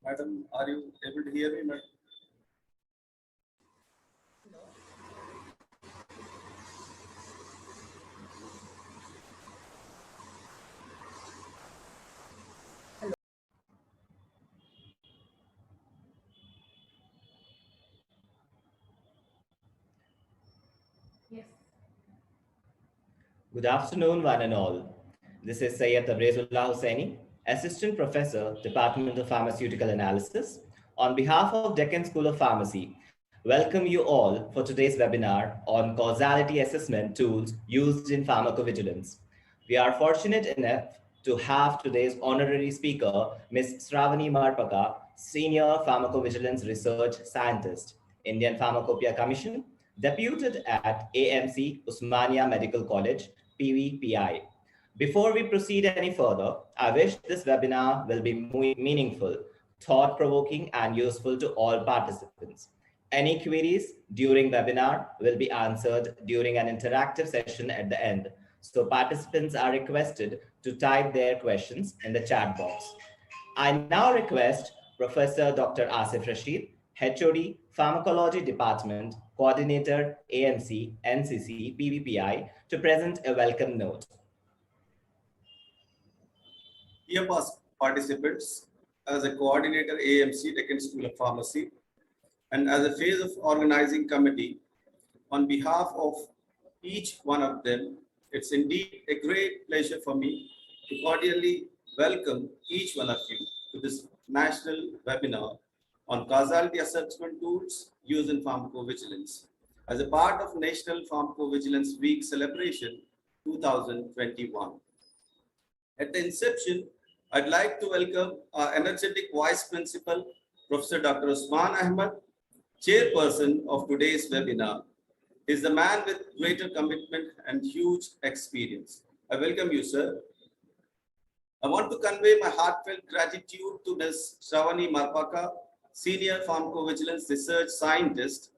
Madam, are you able to hear me, madam? Yes. Good afternoon, one and all. This is Syed Tabrizullah Hussaini, Assistant Professor, Department of Pharmaceutical Analysis. On behalf of Deccan School of Pharmacy, welcome you all for today's webinar on causality assessment tools used in pharmacovigilance. We are fortunate enough to have today's honorary speaker, Ms. Sravani Marpaka, Senior Pharmacovigilance Research Scientist, Indian Pharmacopoeia Commission, deputed at AMC Usmania Medical College, PVPI. Before we proceed any further, I wish this webinar will be meaningful, thought-provoking, and useful to all participants. Any queries during webinar will be answered during an interactive session at the end. So participants are requested to type their questions in the chat box. I now request Professor Dr. Asif Rashid, HOD, Pharmacology Department, Coordinator, AMC, NCC, PVPI, to present a welcome note. Dear participants, as a coordinator AMC Deccan School of Pharmacy, and as a phase of organizing committee, on behalf of each one of them, it's indeed a great pleasure for me to cordially welcome each one of you to this national webinar on causality assessment tools used in pharmacovigilance as a part of National Pharmacovigilance Week celebration 2021. At the inception, I'd like to welcome our energetic Vice Principal, Professor Dr. Usman Ahmed, Chairperson of today's webinar. He is the man with greater commitment and huge experience. I welcome you, sir. I want to convey my heartfelt gratitude to Ms. Sravani Marpaka, Senior Pharmacovigilance Research Scientist,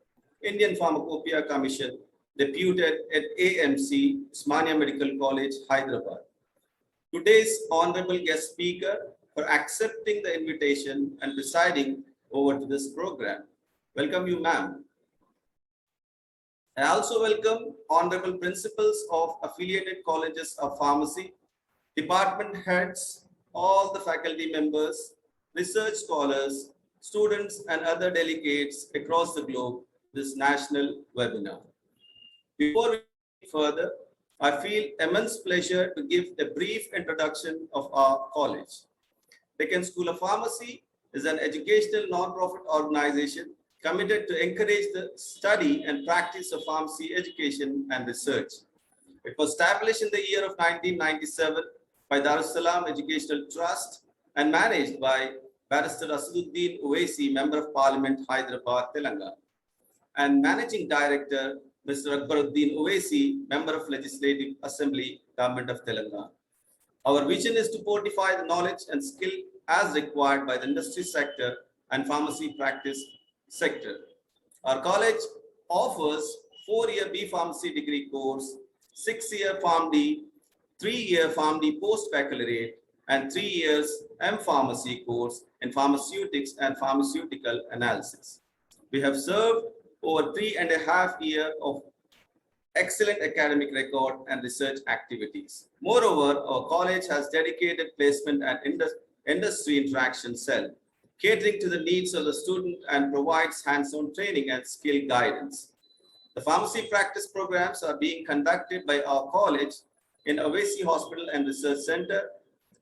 Indian Pharmacopoeia Commission, deputed at AMC, Usmania Medical College, Hyderabad. Today's honorable guest speaker for accepting the invitation and presiding over to this program. Welcome you, ma'am. I also welcome honorable principals of affiliated colleges of pharmacy, department heads, all the faculty members, research scholars, students, and other delegates across the globe to this national webinar. Before we go further, I feel immense pleasure to give a brief introduction of our college. Deccan School of Pharmacy is an educational non-profit organization committed to encourage the study and practice of pharmacy education and research. It was established in the year of 1997 by Darussalam Educational Trust and managed by Barrister Asaduddin Owaisi, Member of Parliament, Hyderabad, Telangana, and Managing Director, Mr. Akbaruddin Owaisi, Member of Legislative Assembly, Government of Telangana. Our vision is to fortify the knowledge and skill as required by the industry sector and pharmacy practice sector. Our college offers 4-year B Pharmacy degree course, 6-year PharmD, 3-year PharmD post-baccalaureate, and 3 years M Pharmacy course in pharmaceutics and pharmaceutical analysis. We have served over 3.5 years of excellent academic record and research activities. Moreover, our college has dedicated placement and industry interaction cell, catering to the needs of the student and provides hands-on training and skill guidance. The pharmacy practice programs are being conducted by our college in Owaisi Hospital and Research Center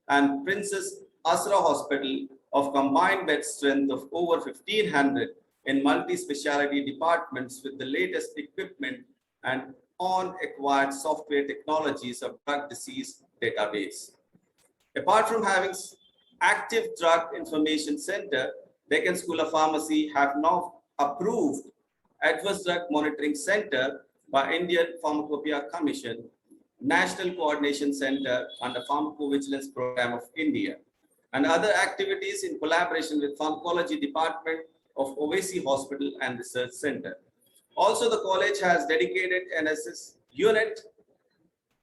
and Princess Asra Hospital of combined bed strength of over 1,500 in multi-speciality departments with the latest equipment and on-acquired software technologies of drug disease database. Apart from having active drug information center, Deccan School of Pharmacy have now approved Adverse Drug Monitoring Center by Indian Pharmacopoeia Commission, National Coordination Center under Pharmacovigilance Program of India, and other activities in collaboration with Pharmacology Department of Owaisi Hospital and Research Center. Also, the college has dedicated NSS unit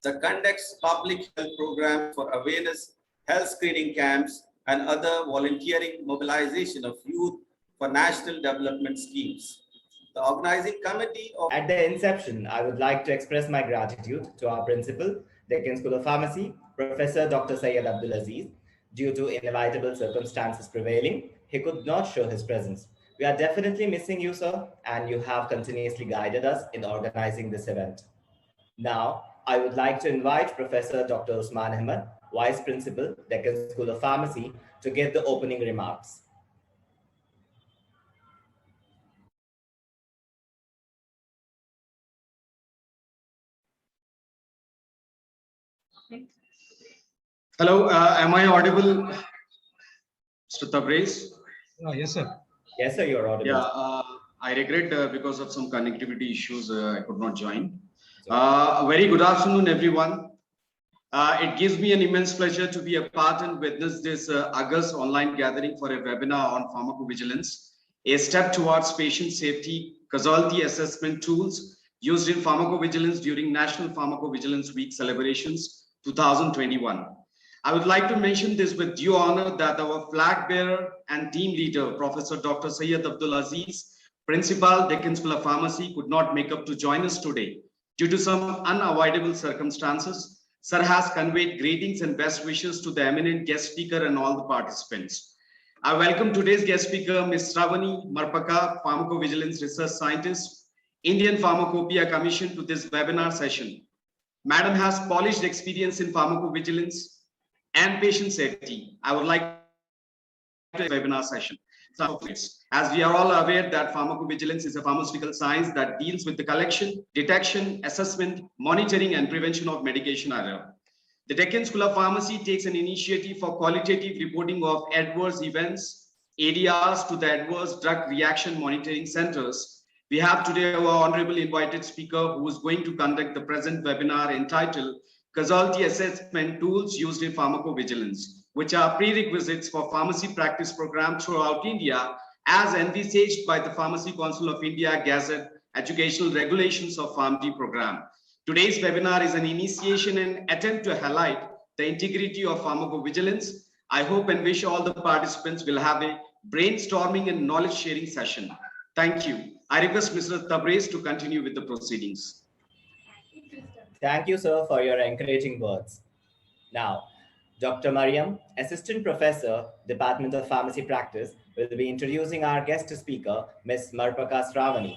that conducts public health programs for awareness, health screening camps, and other volunteering mobilization of youth for national development schemes. The organizing committee of At the inception, I would like to express my gratitude to our principal, Deccan School of Pharmacy, Professor Dr. Syed Abdul Aziz. Due to inevitable circumstances prevailing, he could not show his presence. We are definitely missing you, sir, and you have continuously guided us in organizing this event. Now, I would like to invite Professor Dr. Usman Ahmed, Vice Principal, Deccan School of Pharmacy, to give the opening remarks. Hello, am I audible, Mr. Tabriz? Yes, sir. Yes, sir, you're audible. Yeah, I regret because of some connectivity issues, I could not join. Very good afternoon, everyone. It gives me an immense pleasure to be a part and witness this August online gathering for a webinar on pharmacovigilance, a step towards patient safety, casualty assessment tools used in pharmacovigilance during National Pharmacovigilance Week celebrations 2021. I would like to mention this with due honor that our flag bearer and team leader, Professor Dr. Syed Abdul Aziz, Principal, Deccan School of Pharmacy, could not make up to join us today due to some unavoidable circumstances. Sir has conveyed greetings and best wishes to the eminent guest speaker and all the participants. I welcome today's guest speaker, Ms. Shravani Marpaka, Pharmacovigilance Research Scientist, Indian Pharmacopoeia Commission, to this webinar session. Madam has polished experience in pharmacovigilance and patient safety. I would like to webinar session. As we are all aware that pharmacovigilance is a pharmaceutical science that deals with the collection, detection, assessment, monitoring, and prevention of medication error. The Deccan School of Pharmacy takes an initiative for qualitative reporting of adverse events, ADRs, to the Adverse Drug Reaction Monitoring Centers. We have today our honorable invited speaker who is going to conduct the present webinar entitled Casualty Assessment Tools Used in Pharmacovigilance, which are prerequisites for pharmacy practice program throughout India as envisaged by the Pharmacy Council of India Gazette Educational Regulations of PharmD program. Today's webinar is an initiation and attempt to highlight the integrity of pharmacovigilance. I hope and wish all the participants will have a brainstorming and knowledge sharing session. Thank you. I request Mr. Tabriz to continue with the proceedings. Thank you, sir, for your encouraging words. Now, Dr. Mariam, Assistant Professor, Department of Pharmacy Practice, will be introducing our guest speaker, Ms. Marpaka Shravani.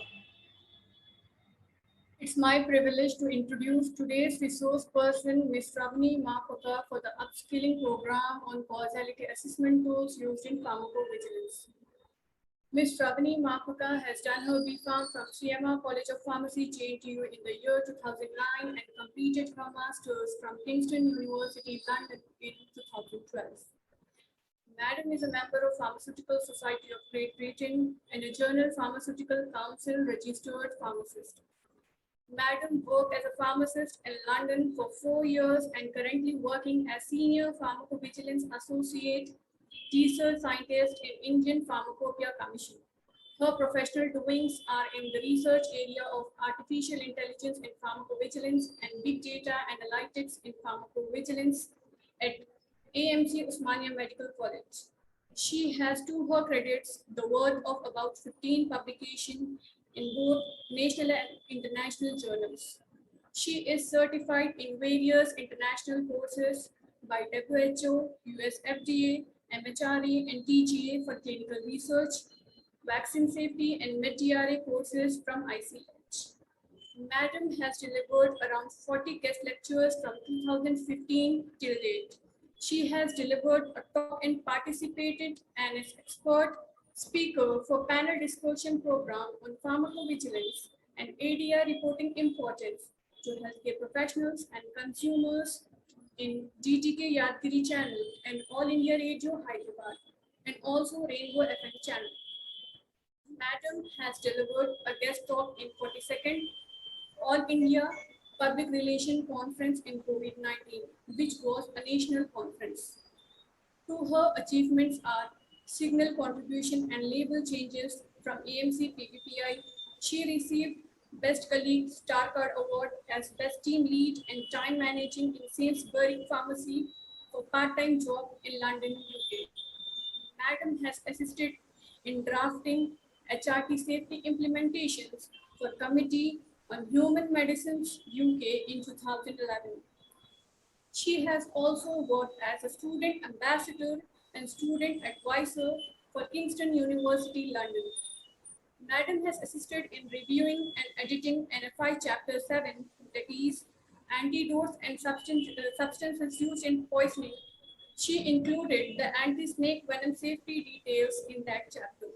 It's my privilege to introduce today's resource person, Ms. Shravani Marpaka, for the upskilling program on causality assessment tools used in pharmacovigilance. Ms. Shravani Marpaka has done her B.Pharm from CMR College of Pharmacy, JNTU, in the year 2009 and completed her master's from Kingston University, London in 2012. Madam is a member of Pharmaceutical Society of Great Britain and a Journal Pharmaceutical Council registered pharmacist. Madam worked as a pharmacist in London for 4 years and currently working as Senior Pharmacovigilance Associate Research Scientist in Indian Pharmacopoeia Commission. Her professional doings are in the research area of artificial intelligence in pharmacovigilance and big data analytics in pharmacovigilance at AMC Osmania Medical College. She has to her credits the worth of about 15 publications in both national and international journals. She is certified in various international courses by WHO, US FDA, MHRA, and TGA for clinical research, vaccine safety, and mid-DRA courses from ICH. Madam has delivered around 40 guest lectures from 2015 till date. She has delivered a talk and participated and is expert speaker for panel discussion program on pharmacovigilance and ADR reporting importance to healthcare professionals and consumers in DTK Yadgiri channel and All India Radio Hyderabad and also Rainbow FM channel. Madam has delivered a guest talk in 42nd All India Public Relation Conference in COVID-19, which was a national conference. To her achievements are signal contribution and label changes from AMC PPPI. She received Best Colleague Star Card Award as Best Team Lead and Time Managing in Sainsbury Pharmacy for part-time job in London, UK. Madam has assisted in drafting HRT safety implementations for Committee on Human Medicines UK in 2011. She has also worked as a student ambassador and student advisor for Kingston University, London. Madam has assisted in reviewing and editing NFI Chapter 7, that is, Antidotes and Substances Used in Poisoning. She included the anti-snake venom safety details in that chapter.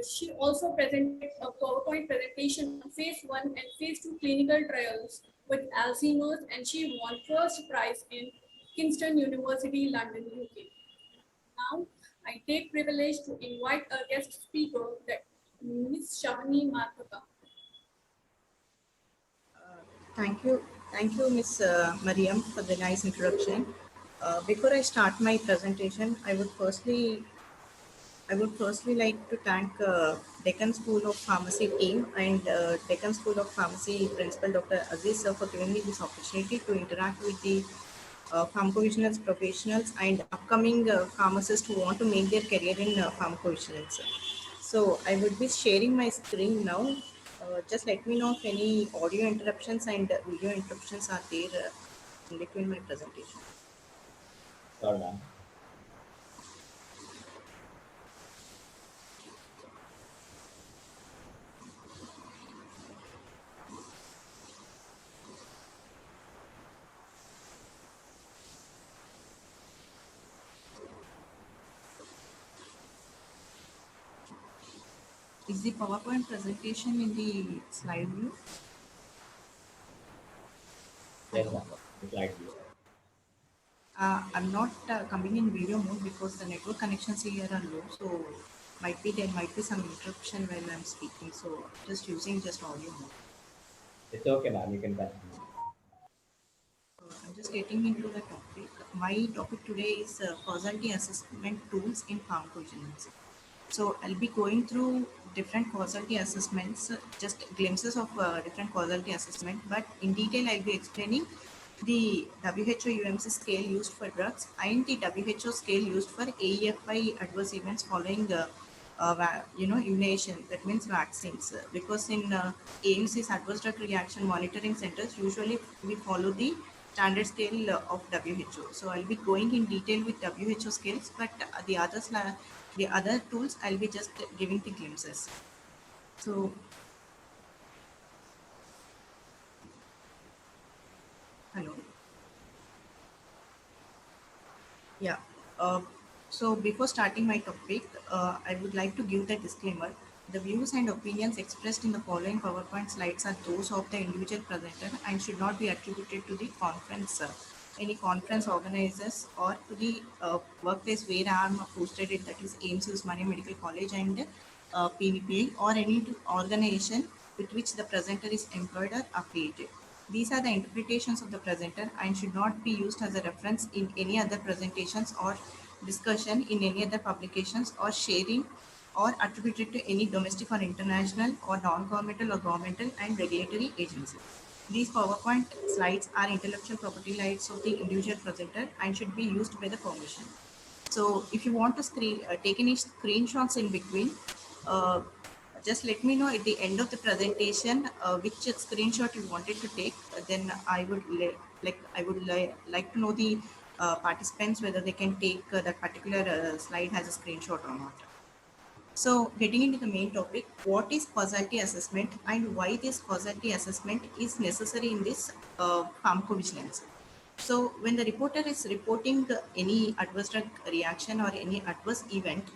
She also presented a PowerPoint presentation on phase 1 and phase 2 clinical trials with Alzheimer's, and she won first prize in Kingston University, London, UK. Now, I take privilege to invite a guest speaker, that Ms. Shavani Markota. Thank you, Ms. Mariam, for the nice introduction. Before I start my presentation, I would firstly like to thank Deccan School of Pharmacy team and Deccan School of Pharmacy Principal Dr. Aziz sir for giving me this opportunity to interact with the pharmacovigilance professionals and upcoming pharmacists who want to make their career in pharmacovigilance. So I would be sharing my screen now. Just let me know if any audio interruptions and video interruptions are there in between my presentation. Sure, ma'am. Is the PowerPoint presentation in the slide view? Yes, ma'am. Slide view. I'm not coming in video mode because the network connections here are low, so there might be some interruption while I'm speaking. So just using audio mode. It's okay, ma'am. You can continue. I'm just getting into the topic. My topic today is causality assessment tools in pharmacovigilance. So I'll be going through different causality assessments, just glimpses of different causality assessment, but in detail I'll be explaining the WHO UMC scale used for drugs and the WHO scale used for AEFI adverse events following immunization, that means vaccines. Because in AMC's adverse drug reaction monitoring centers, usually we follow the standard scale of WHO. So I'll be going in detail with WHO scales, but the other tools I'll be just giving the glimpses. So hello. Yeah. So before starting my topic, I would like to give the disclaimer. The views and opinions expressed in the following PowerPoint slides are those of the individual presenter and should not be attributed to the conference, any conference organizers, or to the workplace where I am posted it, that is AIMS Usmania Medical College and PVPI, or any organization with which the presenter is employed or affiliated. These are the interpretations of the presenter and should not be used as a reference in any other presentations or discussion in any other publications or sharing or attributed to any domestic or international or non-governmental or governmental and regulatory agencies. These PowerPoint slides are intellectual property rights of the individual presenter and should be used by the permission. So if you want to take any screenshots in between, just let me know at the end of the presentation which screenshot you wanted to take. Then I would like to know the participants whether they can take that particular slide has a screenshot or not. So getting into the main topic, what is causality assessment and why this causality assessment is necessary in this pharmacovigilance? So when the reporter is reporting any adverse drug reaction or any adverse event,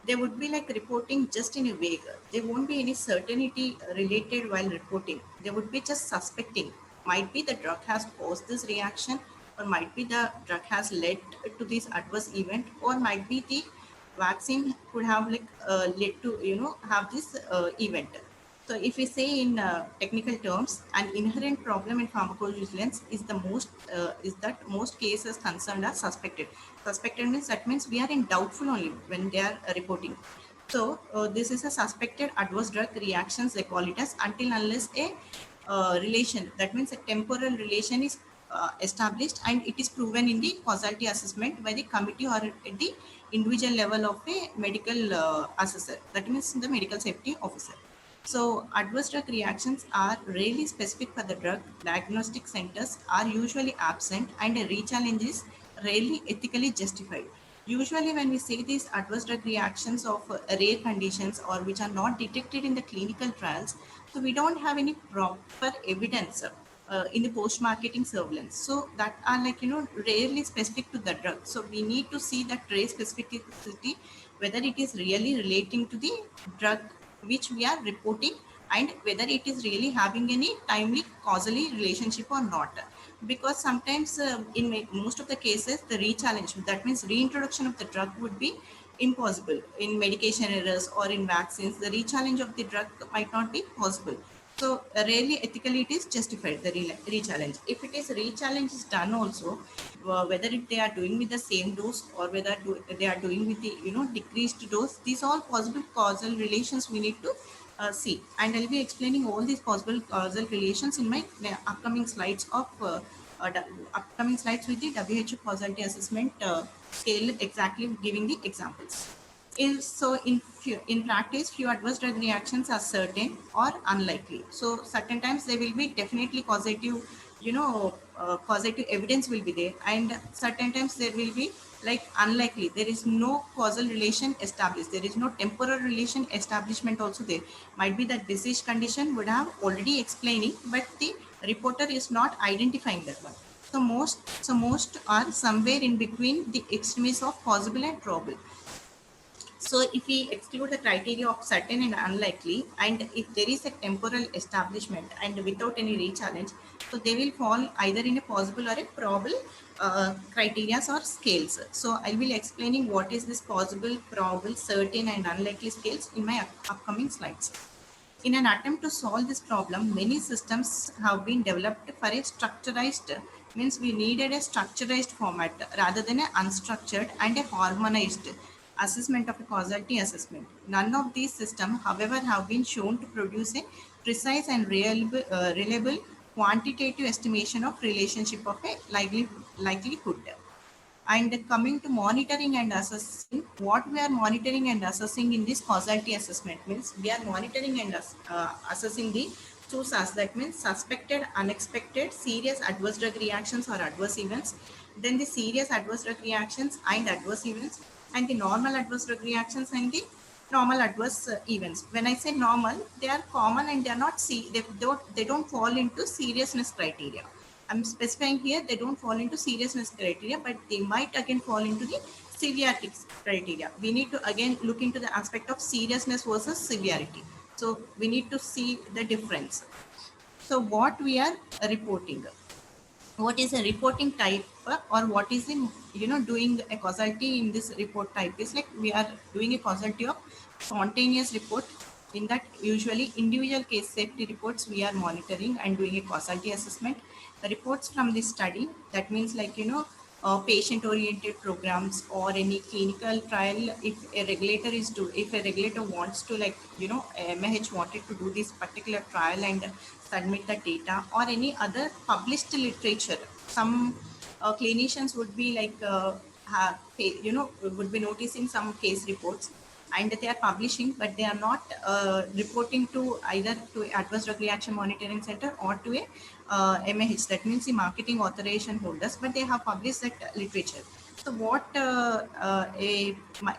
they would be like reporting just in a vague. There won't be any certainty related while reporting. They would be just suspecting. Might be the drug has caused this reaction, or might be the drug has led to this adverse event, or might be the vaccine could have led to have this event. So if we say in technical terms, an inherent problem in pharmacovigilance is that most cases concerned are suspected. Suspected means we are in doubtful only when they are reporting. So this is a suspected adverse drug reactions, they call it as, until unless a relation, that means a temporal relation is established, and it is proven in the causality assessment by the committee or at the individual level of a medical assessor, that means the medical safety officer. So adverse drug reactions are rarely specific for the drug. Diagnostic centers are usually absent, and a re-challenge is rarely ethically justified. Usually when we say these adverse drug reactions of rare conditions or which are not detected in the clinical trials, so we don't have any proper evidence in the post-marketing surveillance. So that are like, rarely specific to the drug. So we need to see that trace specificity, whether it is really relating to the drug which we are reporting, and whether it is really having any timely causally relationship or not. Because sometimes in most of the cases, the re-challenge, that means reintroduction of the drug, would be impossible. In medication errors or in vaccines, the re-challenge of the drug might not be possible. So rarely ethically it is justified, the re-challenge. If it is re-challenge is done also, whether they are doing with the same dose or whether they are doing with the decreased dose, these all possible causal relations we need to see. And I'll be explaining all these possible causal relations in my upcoming slides of upcoming slides with the WHO causality assessment scale, exactly giving the examples. So in practice, few adverse drug reactions are certain or unlikely. So certain times they will be definitely causative, causative evidence will be there, and certain times there will be like unlikely. There is no causal relation established. There is no temporal relation establishment also there. Might be that disease condition would have already explaining, but the reporter is not identifying that one. So most are somewhere in between the extremes of possible and probable. So if we exclude the criteria of certain and unlikely, and if there is a temporal establishment and without any re-challenge, so they will fall either in a possible or a probable criteria or scales. So I will explaining what is this possible, probable, certain and unlikely scales in my upcoming slides. In an attempt to solve this problem, many systems have been developed for a structurized, means we needed a structurized format rather than an unstructured and a harmonized assessment of a causality assessment. None of these systems, however, have been shown to produce a precise and reliable quantitative estimation of relationship of a likelihood. And coming to monitoring and assessing, what we are monitoring and assessing in this causality assessment means we are monitoring and assessing the SUSAS, that means suspected, unexpected, serious adverse drug reactions or adverse events, then the serious adverse drug reactions and adverse events, and the normal adverse drug reactions and the normal adverse events. When I say normal, they are common and they are not they don't fall into seriousness criteria. I'm specifying here they don't fall into seriousness criteria, but they might again fall into the severity criteria. We need to again look into the aspect of seriousness versus severity. So we need to see the difference. So what we are reporting, what is a reporting type, or what is in doing a causality in this report type is like we are doing a causality of spontaneous report. In that, usually individual case safety reports we are monitoring and doing a causality assessment. The reports from this study, that means like patient oriented programs or any clinical trial. If a regulator wants to, like MH wanted to do this particular trial and submit the data, or any other published literature, some clinicians would be like would be noticing some case reports and they are publishing, but they are not reporting to either to adverse drug reaction monitoring center or to a MAH, that means the marketing authorization holders, but they have published that literature. So what a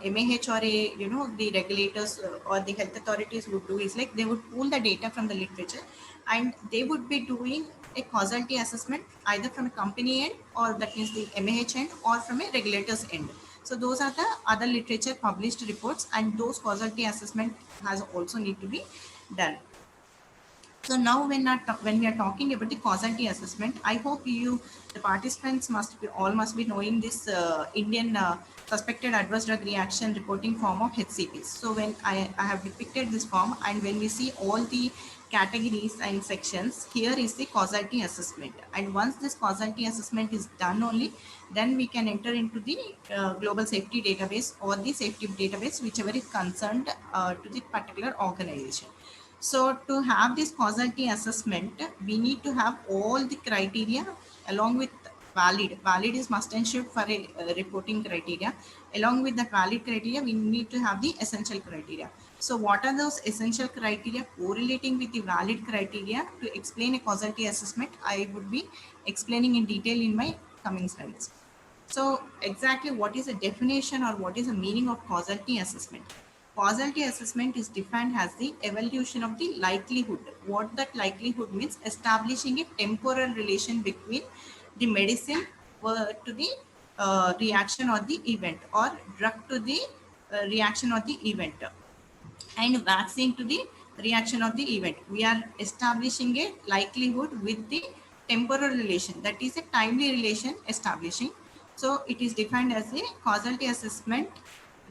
MAH or a the regulators or the health authorities would do is like they would pull the data from the literature and they would be doing a causality assessment either from a company end, or that means the MAH end, or from a regulator's end. So those are the other literature published reports, and those causality assessment has also need to be done. So now when we are talking about the causality assessment, I hope the participants must be knowing this Indian suspected adverse drug reaction reporting form of HCPs. So when I have depicted this form, and when we see all the categories and sections, here is the causality assessment. And once this causality assessment is done only, then we can enter into the global safety database or the safety database, whichever is concerned to the particular organization. So to have this causality assessment, we need to have all the criteria along with valid is must and should for a reporting criteria. Along with that valid criteria, we need to have the essential criteria. So what are those essential criteria correlating with the valid criteria? To explain a causality assessment, I would be explaining in detail in my coming slides. So exactly what is the definition or what is the meaning of causality assessment? Causality assessment is defined as the evaluation of the likelihood. What that likelihood means, establishing a temporal relation between the medicine to the reaction or the event, or drug to the reaction or the event, and vaccine to the reaction of the event. We are establishing a likelihood with the temporal relation, that is a timely relation establishing. So it is defined as a causality assessment,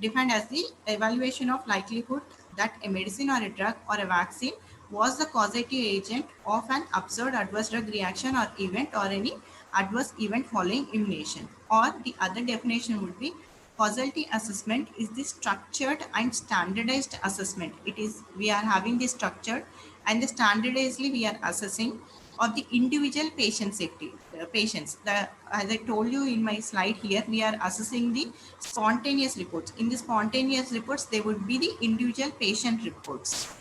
defined as the evaluation of likelihood that a medicine or a drug or a vaccine was the causative agent of an observed adverse drug reaction or event, or any adverse event following immunization. Or the other definition would be, causality assessment is the structured and standardized assessment. It is, we are having the structured and the standardizedly we are assessing of the individual patient safety. Patients, as I told you in my slide here, we are assessing the spontaneous reports. In the spontaneous reports, there would be the individual patient reports.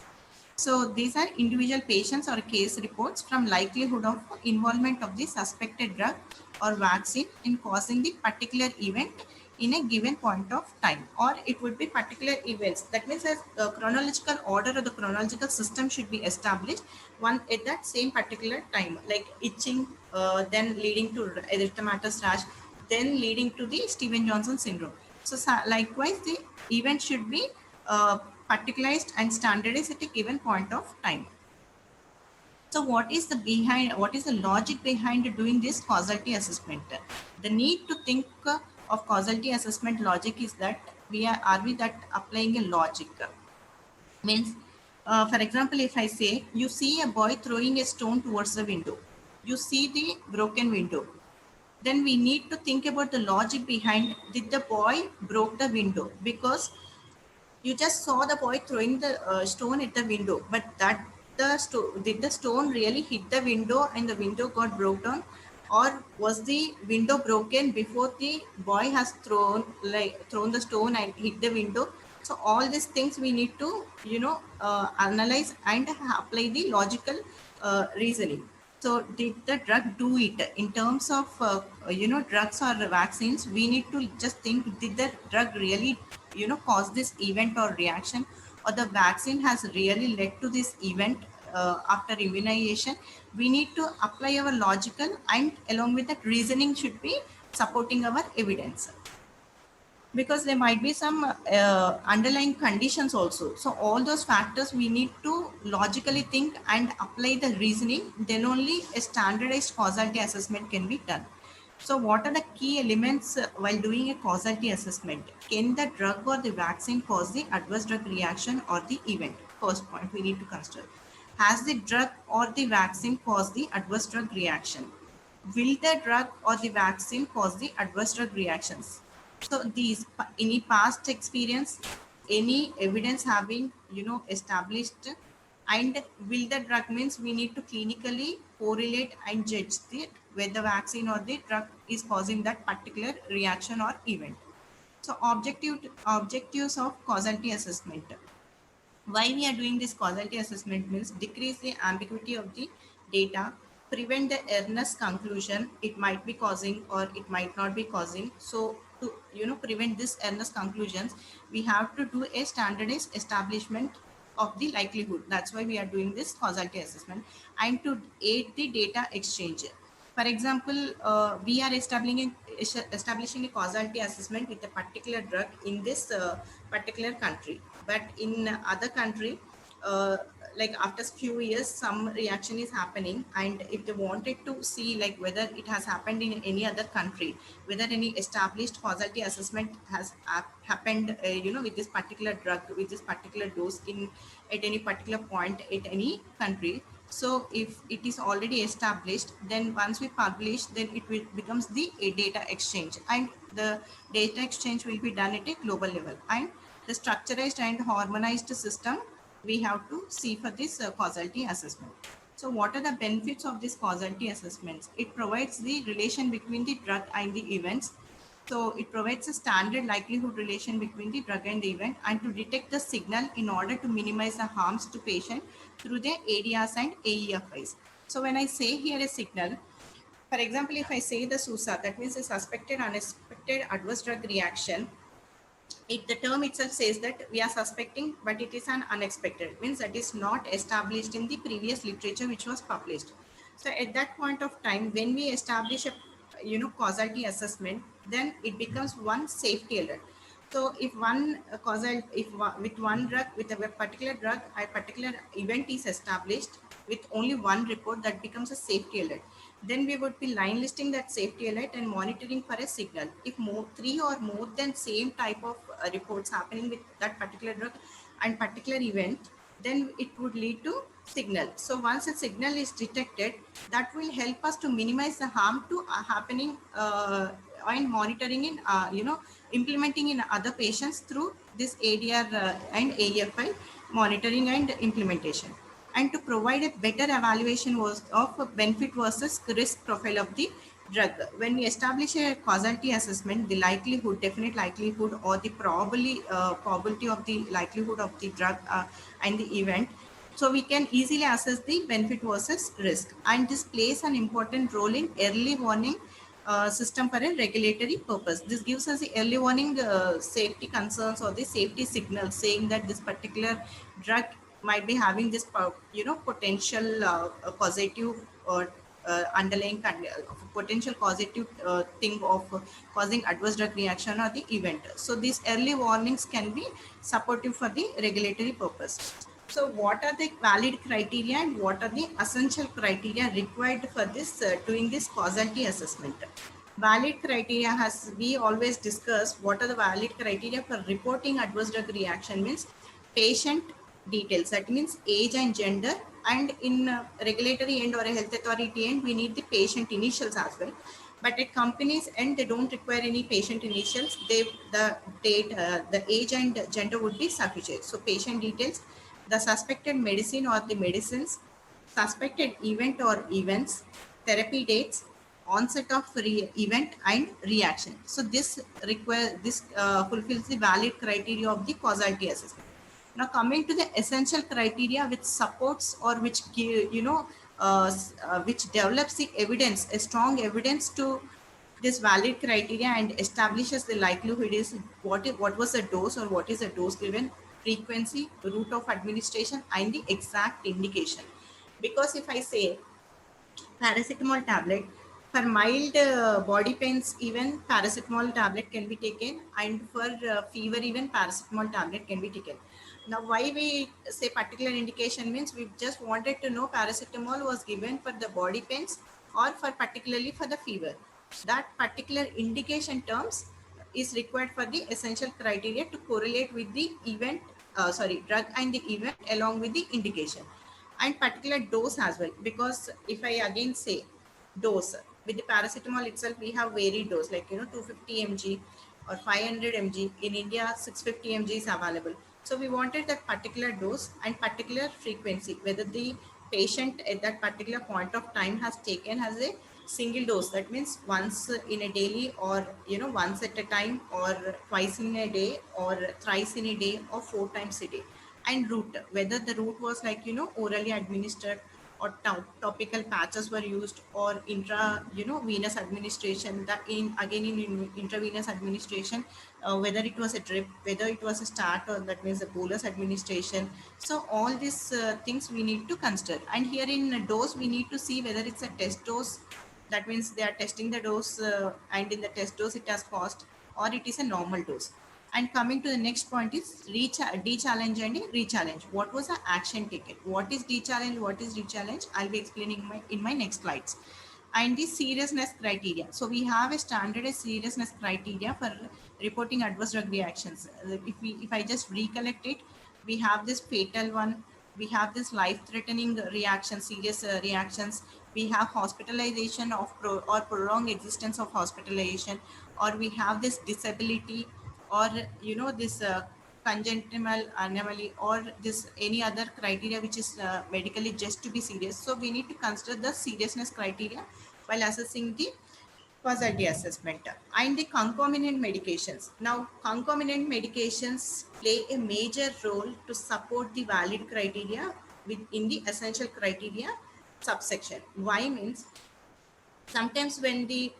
So these are individual patients or case reports from likelihood of involvement of the suspected drug or vaccine in causing the particular event in a given point of time, or it would be particular events. That means a chronological order or the chronological system should be established one at that same particular time, like itching, then leading to erythematous rash, then leading to the Steven Johnson syndrome. So likewise, the event should be particularized and standardized at a given point of time. So what is the logic behind doing this causality assessment? The need to think of causality assessment logic is that are we that applying a logic? Means, for example, if I say you see a boy throwing a stone towards the window, you see the broken window, then we need to think about the logic behind, did the boy broke the window? Because you just saw the boy throwing the stone at the window, but did the stone really hit the window and the window got broke down, or was the window broken before the boy has thrown the stone and hit the window? So all these things we need to analyze and apply the logical reasoning. So did the drug do it? In terms of drugs or vaccines, we need to just think, did the drug really cause this event or reaction, or the vaccine has really led to this event after immunization? We need to apply our logical, and along with that reasoning should be supporting our evidence, because there might be some underlying conditions also. So all those factors we need to logically think and apply the reasoning, then only a standardized causality assessment can be done. So what are the key elements while doing a causality assessment? Can the drug or the vaccine cause the adverse drug reaction or the event? First point we need to consider. Has the drug or the vaccine caused the adverse drug reaction? Will the drug or the vaccine cause the adverse drug reactions? So these, any past experience, any evidence having established, and will the drug, means we need to clinically correlate and judge whether the vaccine or the drug is causing that particular reaction or event. So objectives of causality assessment. Why we are doing this causality assessment means decrease the ambiguity of the data, prevent the erroneous conclusion, it might be causing or it might not be causing. So to prevent this erroneous conclusions, we have to do a standardized establishment of the likelihood. That's why we are doing this causality assessment, and to aid the data exchange. For example, we are establishing a causality assessment with a particular drug in this particular country, but in other country, like after few years some reaction is happening, and if they wanted to see like whether it has happened in any other country, whether any established causality assessment has happened with this particular drug, with this particular dose at any particular point at any country. So if it is already established, then once we publish, then it becomes the data exchange, and the data exchange will be done at a global level, and the structurized and harmonized system we have to see for this causality assessment. So what are the benefits of this causality assessments? It provides the relation between the drug and the events. So it provides a standard likelihood relation between the drug and the event, and to detect the signal in order to minimize the harms to patient through the ADRs and AEFIs. So when I say here a signal, for example, if I say the SUSA, that means a suspected unexpected adverse drug reaction, the term itself says that we are suspecting, but it is an unexpected. It means that is not established in the previous literature which was published. So at that point of time, when we establish a causality assessment, then it becomes one safety alert. So if with one drug, with a particular drug, a particular event is established with only one report, that becomes a safety alert. Then we would be line listing that safety alert and monitoring for a signal. If three or more than same type of reports happening with that particular drug and particular event, then it would lead to signal. So once a signal is detected, that will help us to minimize the harm to happening and monitoring in implementing in other patients through this ADR and AEFI monitoring and implementation, and to provide a better evaluation of benefit versus risk profile of the drug. When we establish a causality assessment, the definite likelihood, or the probability of the likelihood of the drug and the event, so we can easily assess the benefit versus risk. And this plays an important role in early warning system for a regulatory purpose. This gives us the early warning safety concerns or the safety signals saying that this particular drug might be having this potential causative or underlying potential causative thing of causing adverse drug reaction or the event. So these early warnings can be supportive for the regulatory purpose. So what are the valid criteria and what are the essential criteria required for this doing this causality assessment? Valid criteria, has we always discuss what are the valid criteria for reporting adverse drug reaction, means patient details, that means age and gender, and in regulatory end or a health authority end, we need the patient initials as well. But at companies end, they don't require any patient initials. The date, the age and gender would be sufficient. So patient details, the suspected medicine or the medicines, suspected event or events, therapy dates, onset of event and reaction. So this fulfills the valid criteria of the causality assessment. Now coming to the essential criteria which supports or which which develops the evidence, a strong evidence to this valid criteria and establishes the likelihood is what was the dose or what is the dose given, frequency, route of administration, and the exact indication. Because if I say paracetamol tablet, for mild body pains, even paracetamol tablet can be taken, and for fever, even paracetamol tablet can be taken. Now, why we say particular indication means we just wanted to know paracetamol was given for the body pains or for particularly for the fever. That particular indication terms is required for the essential criteria to correlate with the event, drug and the event along with the indication, and particular dose as well. Because if I again say dose, with the paracetamol itself, we have varied dose, like 250 mg or 500 mg. In India, 650 mg is available. So we wanted that particular dose and particular frequency, whether the patient at that particular point of time has taken as a single dose, that means once in a daily, or once at a time, or twice in a day, or thrice in a day, or 4 times a day. And route, whether the route was like orally administered, or topical patches were used, or venous administration, that in intravenous administration, whether it was a drip, whether it was a start, or that means a bolus administration. So all these things we need to consider. And here in dose, we need to see whether it's a test dose, that means they are testing the dose, and in the test dose it has cost, or it is a normal dose. And coming to the next point is de-challenge and re-challenge. What was the action taken? What is de-challenge? What is re-challenge? I'll be explaining in my next slides. And the seriousness criteria. So we have a standardized seriousness criteria for reporting adverse drug reactions. If I just recollect it, we have this fatal one, we have this life-threatening reaction, serious reactions, we have hospitalization or prolonged existence of hospitalization, or we have this disability, or this congenital anomaly or this any other criteria which is medically just to be serious. So we need to consider the seriousness criteria while assessing the causality assessment. And the concomitant medications. Now, concomitant medications play a major role to support the valid criteria within the essential criteria subsection. Why means sometimes when the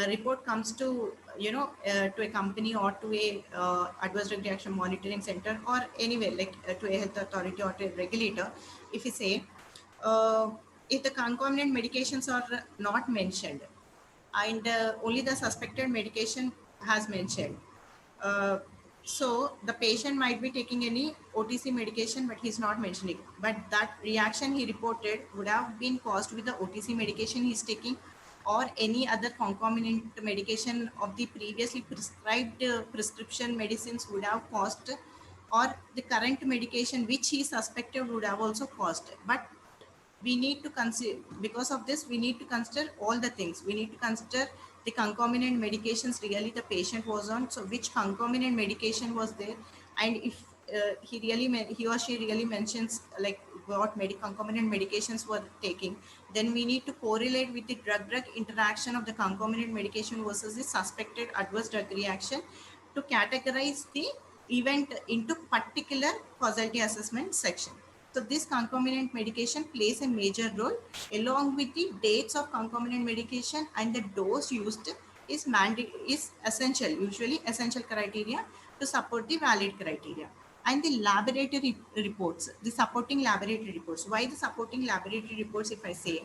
report comes to to a company or to a adverse drug reaction monitoring center or anywhere like to a health authority or to a regulator, if you say uh, if the concomitant medications are not mentioned and only the suspected medication has mentioned. Uh, so the patient might be taking any OTC medication, but he's not mentioning. But that reaction he reported would have been caused with the OTC medication he's taking or any other concomitant medication of the previously prescribed prescription medicines would have caused, or the current medication which he suspected would have also caused. But we need to consider, because of this we need to consider all the things. We need to consider the concomitant medications really the patient was on, so which concomitant medication was there, and if he or she really mentions like what concomitant medications were taking, then we need to correlate with the drug interaction of the concomitant medication versus the suspected adverse drug reaction to categorize the event into particular causality assessment section. So this concomitant medication plays a major role along with the dates of concomitant medication, and the dose used is essential, usually essential criteria to support the valid criteria. And the laboratory reports, the supporting laboratory reports. Why the supporting laboratory reports? If I say,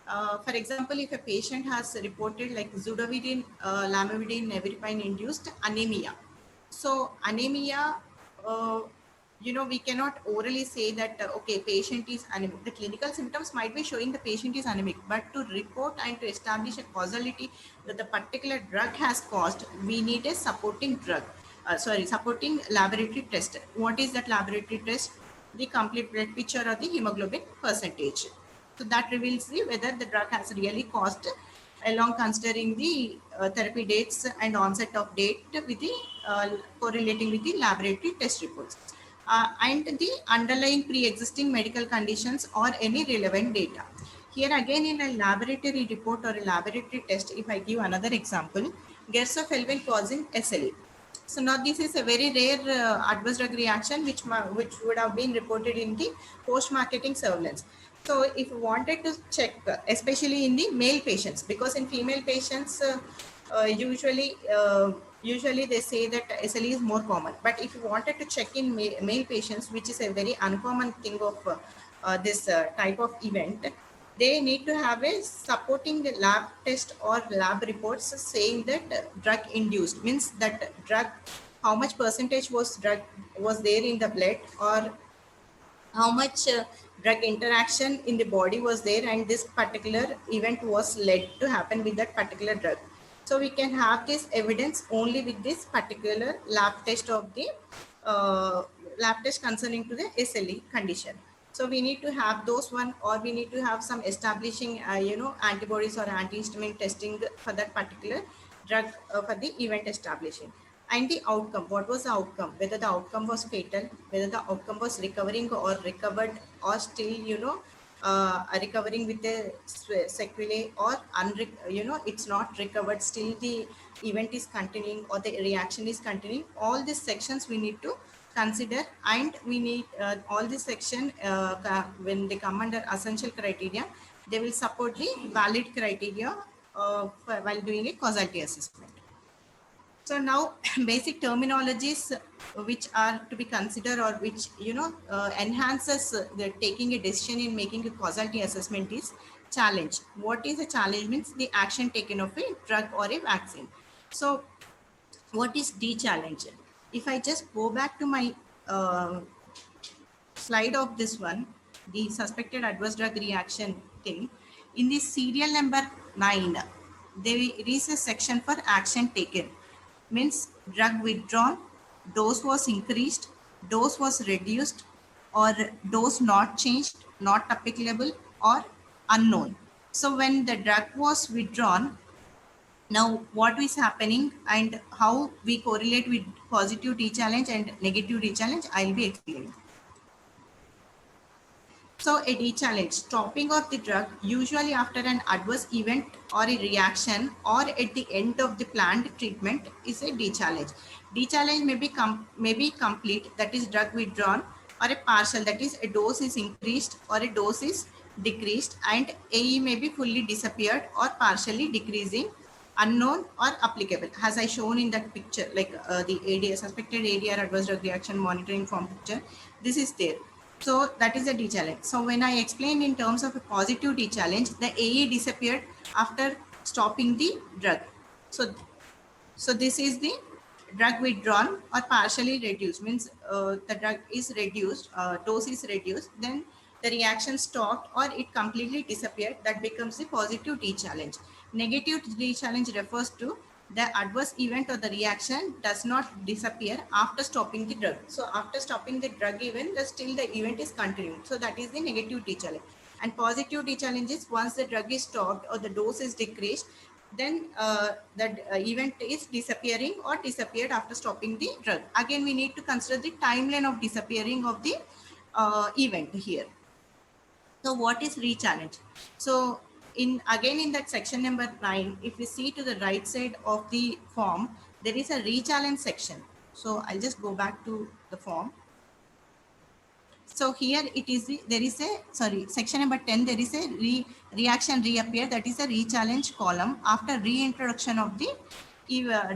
for example, if a patient has reported like zidovudine, lamivudine, nevirapine induced anemia. So anemia, we cannot orally say that, okay, patient is anemic. The clinical symptoms might be showing the patient is anemic, but to report and to establish a causality that the particular drug has caused, we need a supporting supporting laboratory test. What is that laboratory test? The complete blood picture or the hemoglobin percentage. So that reveals whether the drug has really caused, along considering the therapy dates and onset of date with the correlating with the laboratory test reports. And the underlying pre-existing medical conditions or any relevant data. Here again in a laboratory report or a laboratory test, if I give another example, gersofelvin causing SLE. So now this is a very rare adverse drug reaction which would have been reported in the post-marketing surveillance. So if you wanted to check, especially in the male patients, because in female patients, usually they say that SLE is more common. But if you wanted to check in male patients, which is a very uncommon thing of this type of event, they need to have a supporting lab test or lab reports saying that drug induced, means that drug, how much percentage was there in the blood, or how much drug interaction in the body was there, and this particular event was led to happen with that particular drug. So we can have this evidence only with this particular lab test of the lab test concerning to the SLE condition. So we need to have those one, or we need to have some establishing, antibodies or antihistamine testing for that particular drug for the event establishing. And the outcome, what was the outcome? Whether the outcome was fatal, whether the outcome was recovering or recovered, or still, recovering with the sequelae, or it's not recovered, still the event is continuing or the reaction is continuing. All these sections we need to consider, and we need all this section when they come under essential criteria, they will support the valid criteria while doing a causality assessment. So now basic terminologies which are to be considered, or which enhances the taking a decision in making a causality assessment, is challenge. What is a challenge? Means the action taken of a drug or a vaccine. So what is de-challenge? If I just go back to my slide of this one, the suspected adverse drug reaction thing, in the serial number 9, there is a section for action taken. Means drug withdrawn, dose was increased, dose was reduced, or dose not changed, not applicable, or unknown. So when the drug was withdrawn, Now, what is happening and how we correlate with positive T-challenge and negative T-challenge, I'll be explaining. So a D-challenge, stopping of the drug usually after an adverse event or a reaction or at the end of the planned treatment is a D-challenge. D-challenge may be complete, that is drug withdrawn, or a partial, that is a dose is increased or a dose is decreased, and AE may be fully disappeared or partially decreasing, unknown or applicable, as I shown in that picture, like the ADR, suspected ADR, adverse drug reaction monitoring form picture. This is there. So that is a D-challenge. So when I explained in terms of a positive D-challenge, the AE disappeared after stopping the drug. So this is the drug withdrawn or partially reduced, means the drug is reduced, dose is reduced, then the reaction stopped or it completely disappeared. That becomes the positive D-challenge. Negative D-challenge refers to the adverse event or the reaction does not disappear after stopping the drug. So after stopping the drug event, still the event is continuing. So that is the negative D-challenge. And positive D-challenge is once the drug is stopped or the dose is decreased, then that event is disappearing or disappeared after stopping the drug. Again, we need to consider the timeline of disappearing of the event here. So what is re-challenge? So in that section number 9, if we see to the right side of the form, there is a re-challenge section. So I'll just go back to the form. So here it is there is a section number 10, there is a reaction reappear, that is a re-challenge column after reintroduction of the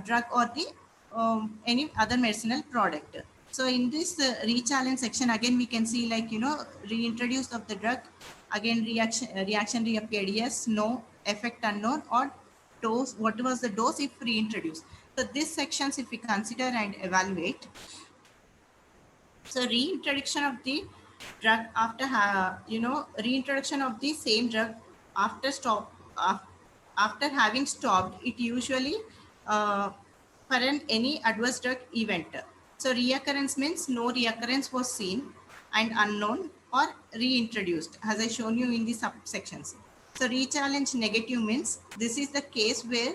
drug or the any other medicinal product. So in this re-challenge section, again we can see, like, reintroduced of the drug, again reaction reappeared, yes, no, effect unknown, or dose, what was the dose if reintroduced. So these sections if we consider and evaluate. So reintroduction of the drug after reintroduction of the same drug after after having stopped it, usually for any adverse drug event. So reoccurrence means no reoccurrence was seen, and unknown or reintroduced, as I shown you in the subsections. So re-challenge negative means this is the case where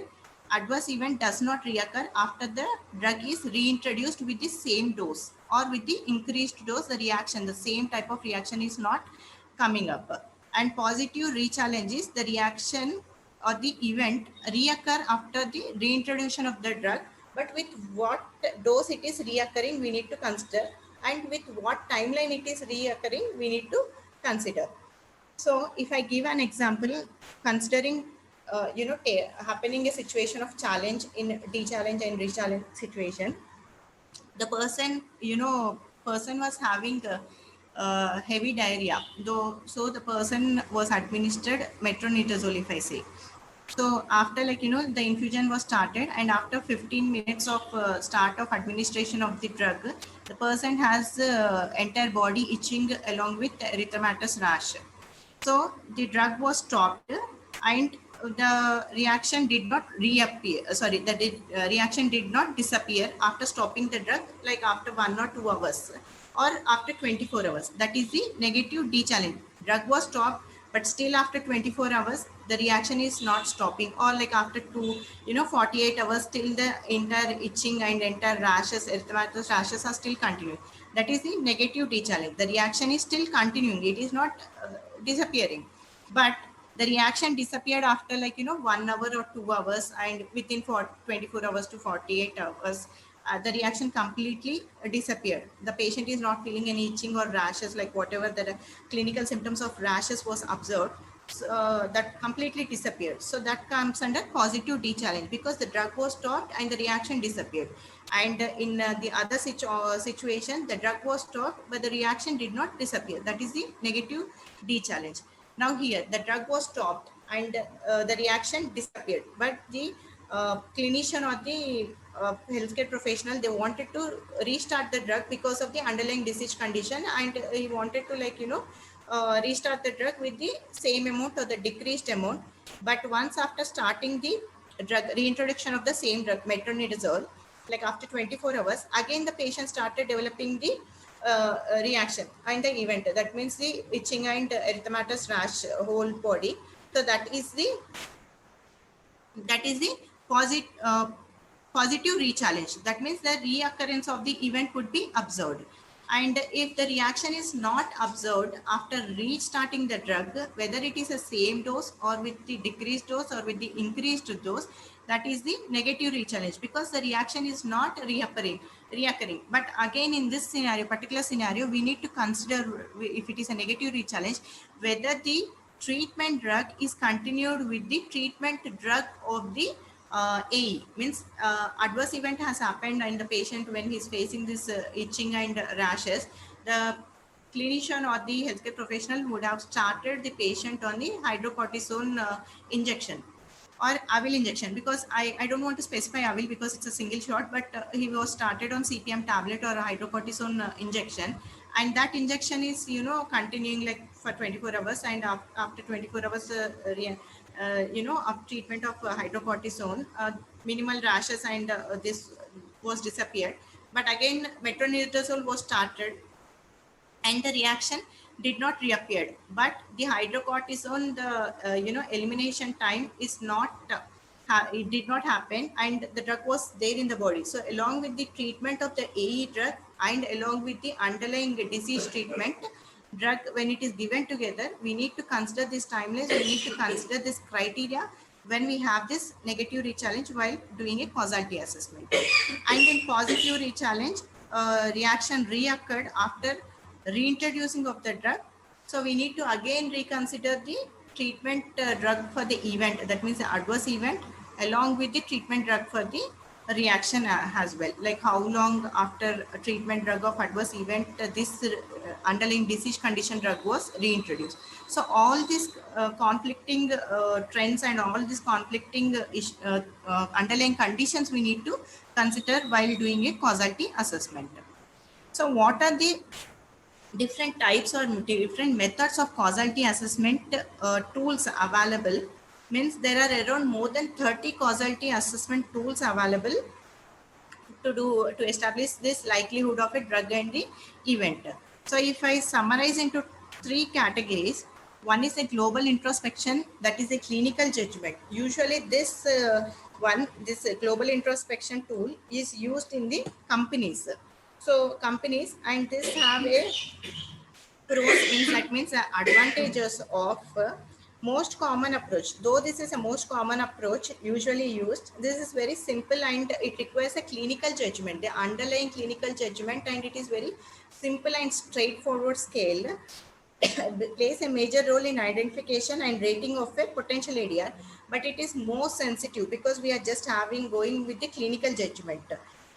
adverse event does not reoccur after the drug is reintroduced with the same dose or with the increased dose. The reaction, the same type of reaction is not coming up. And positive re-challenge is the reaction or the event reoccur after the reintroduction of the drug, but with what dose it is reoccurring we need to consider, and with what timeline it is reoccurring we need to consider. So if I give an example, considering happening a situation of challenge in D-challenge and re-challenge situation, the person was having heavy diarrhea, though, so the person was administered metronidazole, if I say. So after the infusion was started, and after 15 minutes of start of administration of the drug, the person has entire body itching along with erythematous rash. So the drug was stopped and the reaction did not reappear. Reaction did not disappear after stopping the drug, like after 1 or 2 hours or after 24 hours. That is the negative D-challenge. Drug was stopped, but still after 24 hours, the reaction is not stopping, or like after 48 hours, still the entire itching and entire rashes, erythematous rashes are still continuing. That is the negative D-challenge. The reaction is still continuing. It is not disappearing, but the reaction disappeared after 1 hour or 2 hours, and within 24 hours to 48 hours, the reaction completely disappeared. The patient is not feeling any itching or rashes, like whatever the clinical symptoms of rashes was observed, that completely disappeared. So that comes under positive D-challenge, because the drug was stopped and the reaction disappeared. And in the other situation, the drug was stopped, but the reaction did not disappear. That is the negative D-challenge. Now here, the drug was stopped and the reaction disappeared, but the clinician or the healthcare professional, they wanted to restart the drug because of the underlying disease condition, and he wanted to restart the drug with the same amount or the decreased amount. But once after starting the drug, reintroduction of the same drug, metronidazole, like after 24 hours, again the patient started developing the reaction and the event. That means the itching and erythematous rash whole body. So that is the positive rechallenge. That means the reoccurrence of the event would be observed. And if the reaction is not observed after restarting the drug, whether it is the same dose or with the decreased dose or with the increased dose, that is the negative rechallenge, because the reaction is not reoccurring. But again, in this scenario, particular scenario, we need to consider, if it is a negative rechallenge, whether the treatment drug is continued with the treatment drug of the AE, means adverse event has happened and the patient, when he's facing this itching and rashes, the clinician or the healthcare professional would have started the patient on the hydrocortisone injection or Avil injection, because I don't want to specify Avil because it's a single shot, but he was started on CPM tablet or a hydrocortisone injection, and that injection is continuing like for 24 hours, and after 24 hours of treatment of hydrocortisone, minimal rashes and this was disappeared, but again metronidazole was started and the reaction did not reappear, but the hydrocortisone, the elimination time is not it did not happen, and the drug was there in the body. So along with the treatment of the AE drug and along with the underlying disease treatment drug, when it is given together, we need to consider this timeless, we need to consider this criteria when we have this negative rechallenge while doing a causality assessment. And in positive rechallenge, reaction reoccurred after reintroducing of the drug. So we need to again reconsider the treatment drug for the event, that means the adverse event, along with the treatment drug for the reaction as well, like how long after a treatment drug of adverse event this underlying disease condition drug was reintroduced. So all these conflicting trends and all these conflicting underlying conditions we need to consider while doing a causality assessment. So what are the different types or different methods of causality assessment tools available? Means there are around more than 30 causality assessment tools available to establish this likelihood of a drug and the event. So if I summarize into 3 categories, one is a global introspection, that is a clinical judgment. Usually this this global introspection tool is used in the companies. So companies, and this have a pros, means that means the advantages of most common approach. Though this is a most common approach usually used, this is very simple and it requires a clinical judgment, the underlying clinical judgment, and it is very simple and straightforward scale. Plays a major role in identification and rating of a potential ADR, but it is more sensitive because we are just going with the clinical judgment.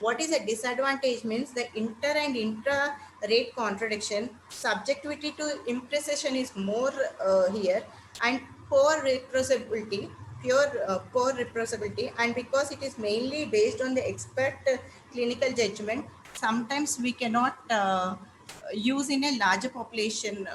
What is a disadvantage means the inter and intra rate contradiction, subjectivity to imprecision is more here, and poor reproducibility, poor reproducibility, and because it is mainly based on the expert clinical judgment, sometimes we cannot use in a larger population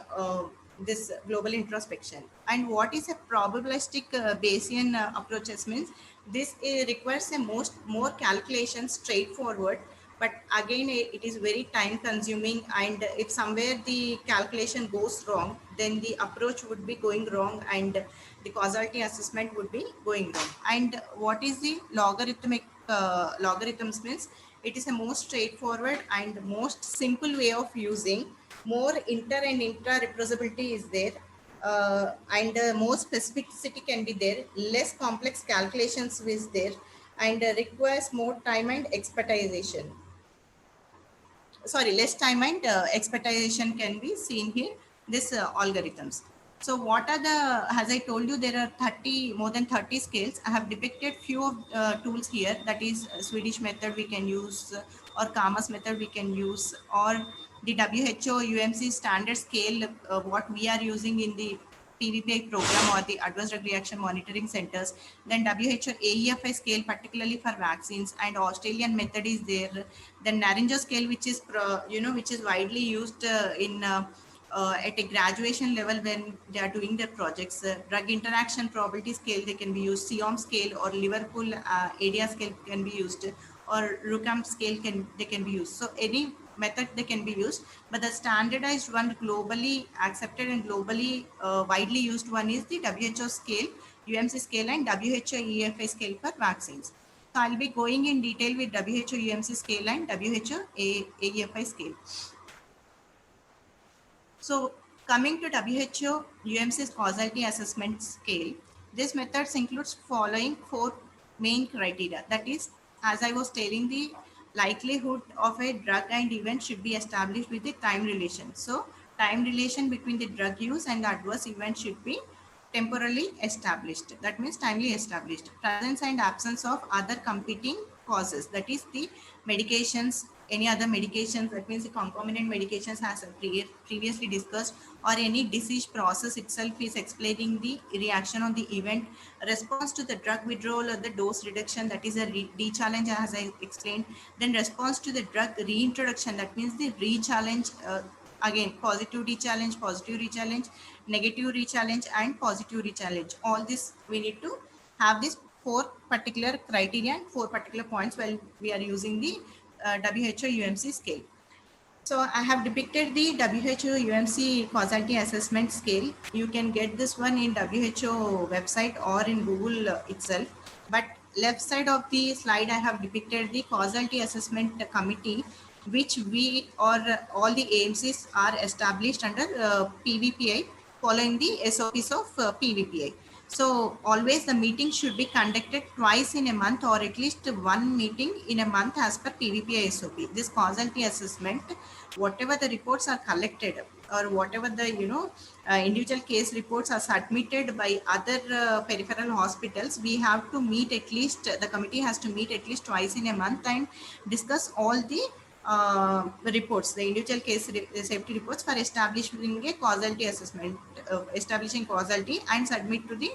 this global introspection. And what is a probabilistic Bayesian approaches means this requires a more calculation straightforward, but again it is very time consuming, and if somewhere the calculation goes wrong, then the approach would be going wrong and the causality assessment would be going wrong. And what is the logarithmic logarithms means it is a most straightforward and most simple way of using. More inter and intra reproducibility is there, and more specificity can be there, less complex calculations is there, and requires more time and expertization. Sorry, less time and expertization can be seen here, this algorithms. So what are the, as I told you, there are more than 30 scales. I have depicted few tools here, that is Swedish method we can use, or Kamas method we can use, or the WHO UMC standard scale, what we are using in the PVPI program or the adverse drug reaction monitoring centers. Then WHO AEFI scale, particularly for vaccines, and Australian method is there. Then Narinjo scale, which is which is widely used in at a graduation level when they are doing their projects. Drug interaction probability scale, they can be used. SIOM scale or Liverpool ADA scale can be used, or RUCAM scale they can be used. So any method they can be used, but the standardized one, globally accepted and globally widely used one, is the WHO scale, UMC scale and WHO EFI scale for vaccines. So I'll be going in detail with WHO UMC scale and WHO AEFI scale. So coming to WHO UMC's causality assessment scale, this methods includes following 4 main criteria. That is, as I was telling, the likelihood of a drug and event should be established with the time relation. So time relation between the drug use and the adverse event should be temporally established. That means timely established. Presence and absence of other competing causes. That is the medications, any other medications, that means the concomitant medications as previously discussed, or any disease process itself is explaining the reaction on the event. Response to the drug withdrawal or the dose reduction, that is a D-challenge as I explained. Then response to the drug reintroduction, that means the re-challenge, again positive re-challenge, positive re-challenge, negative re-challenge and positive re-challenge. All this we need to have this 4 particular criteria and 4 particular points while we are using the WHO UMC scale. So I have depicted the WHO UMC causality assessment scale. You can get this one in WHO website or in Google itself. But left side of the slide, I have depicted the causality assessment committee, which we or all the AMCs are established under PVPI, following the SOPs of PVPI. So always the meeting should be conducted twice in a month, or at least 1 meeting in a month as per PVPI SOP. This causality assessment, whatever the reports are collected or whatever the individual case reports are submitted by other peripheral hospitals, we have to meet at least, the committee has to meet at least twice in a month and discuss all the reports, the individual case safety reports, for establishing a causality assessment, establishing causality and submit to the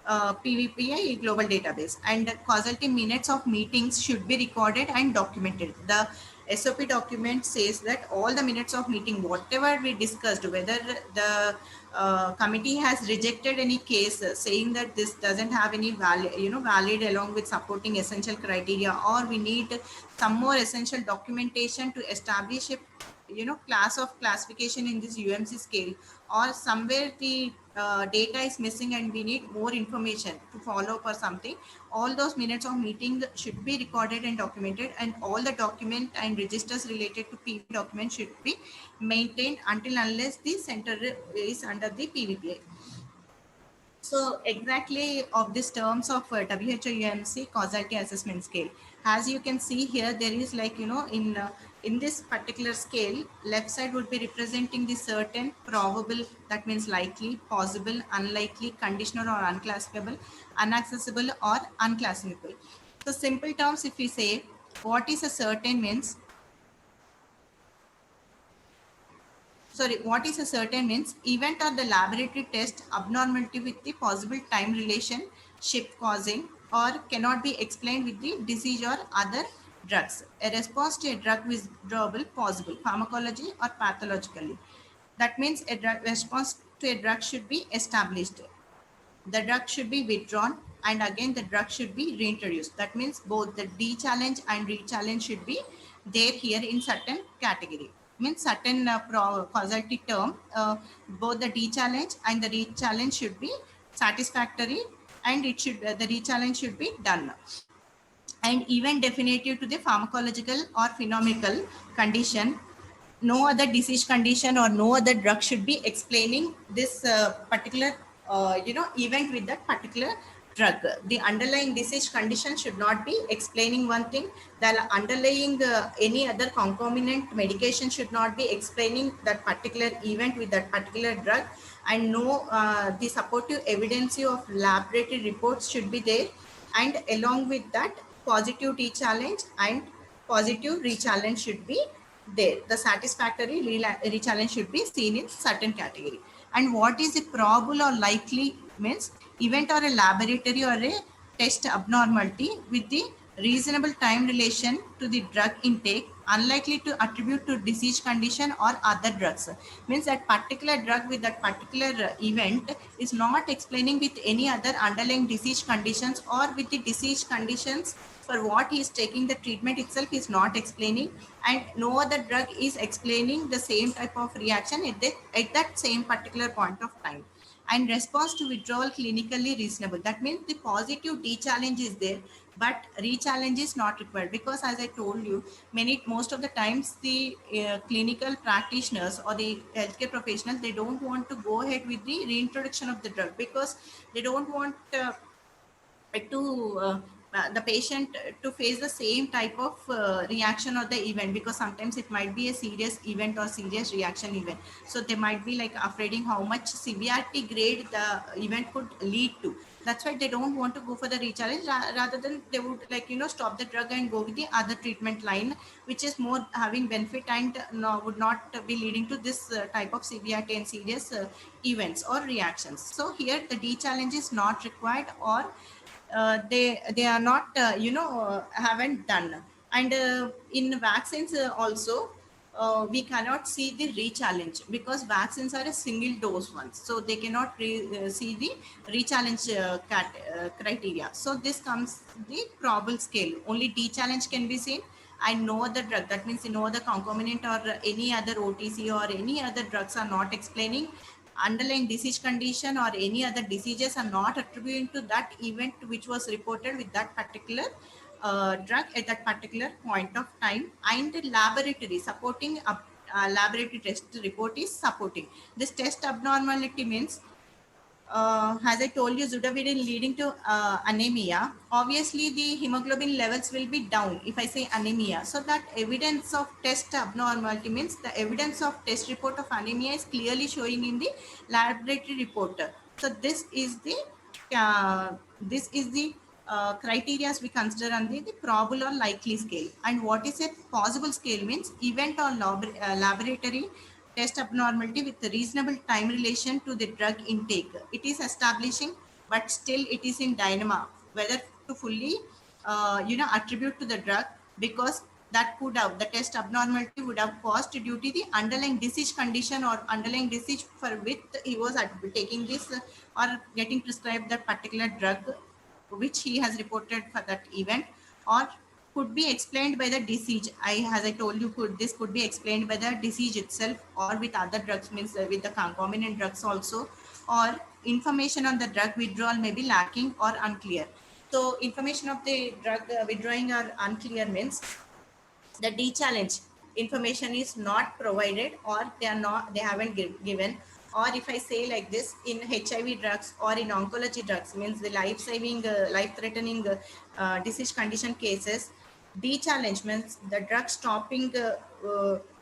PVPI global database. And causality minutes of meetings should be recorded and documented. The SOP document says that all the minutes of meeting, whatever we discussed, whether the committee has rejected any case saying that this doesn't have any valid along with supporting essential criteria, or we need some more essential documentation to establish a class of classification in this UMC scale, or somewhere the data is missing and we need more information to follow up or something, all those minutes of meeting should be recorded and documented, and all the document and registers related to PV document should be maintained until unless the center is under the PVPI. So exactly of these terms of WHO UMC causality assessment scale, as you can see here, there is like, in this particular scale, left side would be representing the certain, probable, that means likely, possible, unlikely, conditional or unclassifiable, unaccessible or unclassifiable. So simple terms, if we say what is a certain means, what is a certain means event or the laboratory test abnormality with the possible time relationship causing or cannot be explained with the disease or other drugs. A response to a drug withdrawal possible pharmacology or pathologically. That means a drug response to a drug should be established. The drug should be withdrawn and again the drug should be reintroduced. That means both the D-challenge and re-challenge should be there here in certain category. Means certain causality term, both the D-challenge and the re-challenge should be satisfactory, and it should the re-challenge should be done. And even definitive to the pharmacological or phenometrical condition, no other disease condition or no other drug should be explaining this particular event with that particular drug. The underlying disease condition should not be explaining one thing. The underlying any other concomitant medication should not be explaining that particular event with that particular drug. And no, the supportive evidence of laboratory reports should be there. And along with that, positive T-challenge and positive re-challenge should be there. The satisfactory re-challenge should be seen in certain category. And what is a probable or likely means event or a laboratory or a test abnormality with the reasonable time relation to the drug intake, unlikely to attribute to disease condition or other drugs. Means that particular drug with that particular event is not explaining with any other underlying disease conditions, or with the disease conditions for what he is taking the treatment itself is not explaining, and no other drug is explaining the same type of reaction at that same particular point of time. and response to withdrawal clinically reasonable. That means the positive D challenge is there, but re-challenge is not required, because as I told you, most of the times the clinical practitioners or the healthcare professionals, they don't want to go ahead with the reintroduction of the drug, because they don't want to the patient to face the same type of reaction or the event, because sometimes it might be a serious event or serious reaction event. So they might be like afraid how much severity grade the event could lead to. That's why they don't want to go for the rechallenge. Rather than they would stop the drug and go with the other treatment line, which is more having benefit and would not be leading to this type of severity and serious events or reactions. So here the D challenge is not required, or they are not haven't done. And in vaccines also we cannot see the re-challenge, because vaccines are a single dose ones, so they cannot see the re-challenge criteria. So this comes the probable scale. Only D-challenge can be seen, and no other drug, that means no other concomitant or any other OTC or any other drugs are not explaining underlying disease condition, or any other diseases are not attributing to that event which was reported with that particular drug at that particular point of time. And the laboratory supporting laboratory test report is supporting this test abnormality. Means as I told you, zutavirin leading to anemia. Obviously, the hemoglobin levels will be down if I say anemia. So that evidence of test abnormality means the evidence of test report of anemia is clearly showing in the laboratory report. So this is the criteria we consider on the probable or likely scale. And what is a possible scale means event or laboratory test abnormality with a reasonable time relation to the drug intake. It is establishing, but still it is in dilemma whether to fully attribute to the drug, because that could have, the test abnormality would have caused due to the underlying disease condition or underlying disease for which he was taking this or getting prescribed that particular drug which he has reported for that event, or could be explained by the disease. As I told you, this could be explained by the disease itself, or with other drugs, means with the concomitant drugs also, or information on the drug withdrawal may be lacking or unclear. So information of the drug withdrawing are unclear means the D challenge information is not provided, or they haven't given. Or if I say like this, in HIV drugs or in oncology drugs, means the life-threatening disease condition cases, D challenge means the drug stopping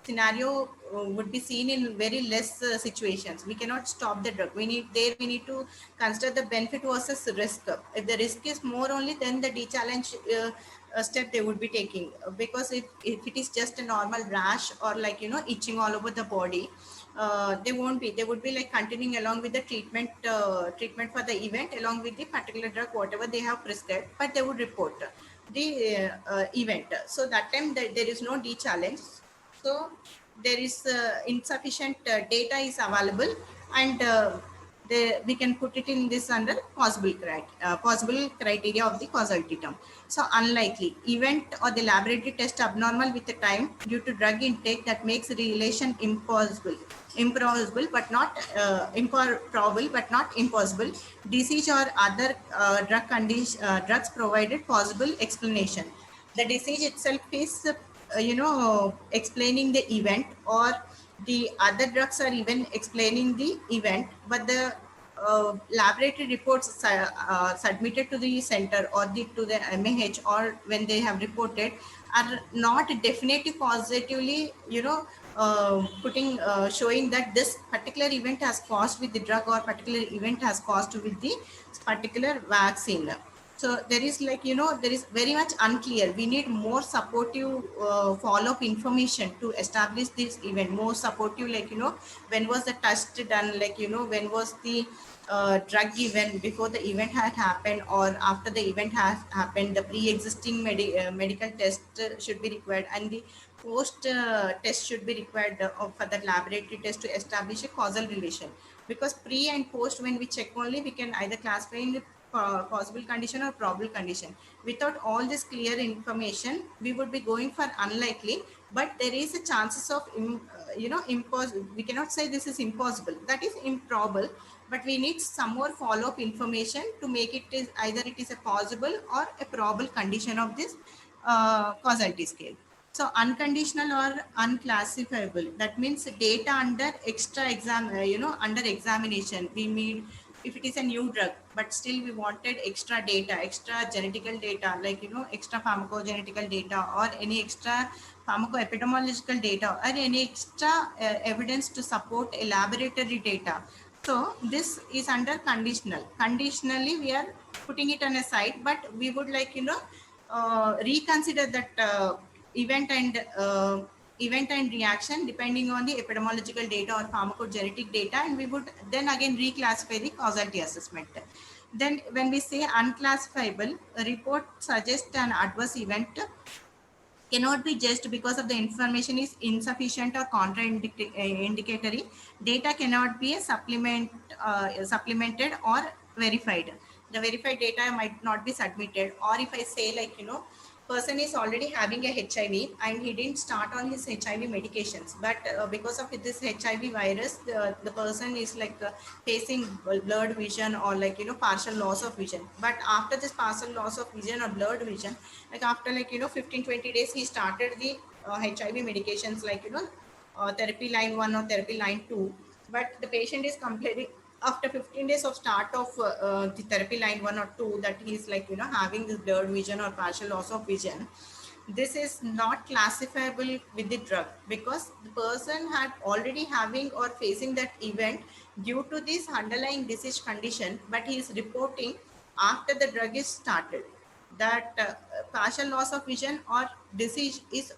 scenario would be seen in very less situations. We cannot stop the drug. We need to consider the benefit versus risk. If the risk is more only, then the D challenge step they would be taking, because if it is just a normal rash or itching all over the body, they would be like continuing along with the treatment for the event along with the particular drug whatever they have prescribed, but they would report the event. So that time there is no D challenge. So there is insufficient data is available, and we can put it in this under possible criteria of the causality term. So unlikely event or the laboratory test abnormal with the time due to drug intake that makes relation improbable but not improbable but not impossible. Disease or other drugs provided possible explanation. The disease itself is explaining the event, or the other drugs are even explaining the event, but the laboratory reports submitted to the center or to the MAH, or when they have reported, are not definitively positively showing that this particular event has caused with the drug or particular event has caused with the particular vaccine. So there is there is very much unclear. We need more supportive follow-up information to establish this event. More supportive, when was the test done, when was the drug given before the event had happened or after the event has happened. The pre-existing medical test should be required, and the post test should be required for the laboratory test to establish a causal relation. Because pre and post, when we check only, we can either classify in the possible condition or probable condition. Without all this clear information, we would be going for unlikely, but there is a chances of impossible. We cannot say this is impossible, that is improbable, but we need some more follow-up information to make it is either it is a possible or a probable condition of this causality scale. So unconditional or unclassifiable, that means data under extra exam, under examination. We mean if it is a new drug, but still we wanted extra data, extra genetical data, like, extra pharmacogenetical data or any extra pharmacoepidemiological data or any extra evidence to support a laboratory data. So this is under conditional. Conditionally, we are putting it on a side, but we would like, reconsider that event and reaction depending on the epidemiological data or pharmacogenetic data, and we would then again reclassify the causality assessment. Then when we say unclassifiable, a report suggests an adverse event cannot be judged because of the information is insufficient or contraindicatory. Data cannot be a supplemented or verified. The verified data might not be submitted. Or if I say, like, person is already having a HIV and he didn't start on his HIV medications, but because of this HIV virus, the person is like facing blurred vision or like, partial loss of vision. But after this partial loss of vision or blurred vision, like after 15-20 days, he started the HIV medications, like, therapy line 1 or therapy line 2, but the patient is completely after 15 days of start of the therapy line 1 or 2, that he's like, having this blurred vision or partial loss of vision. This is not classifiable with the drug because the person had already having or facing that event due to this underlying disease condition, but he is reporting after the drug is started. That partial loss of vision or disease is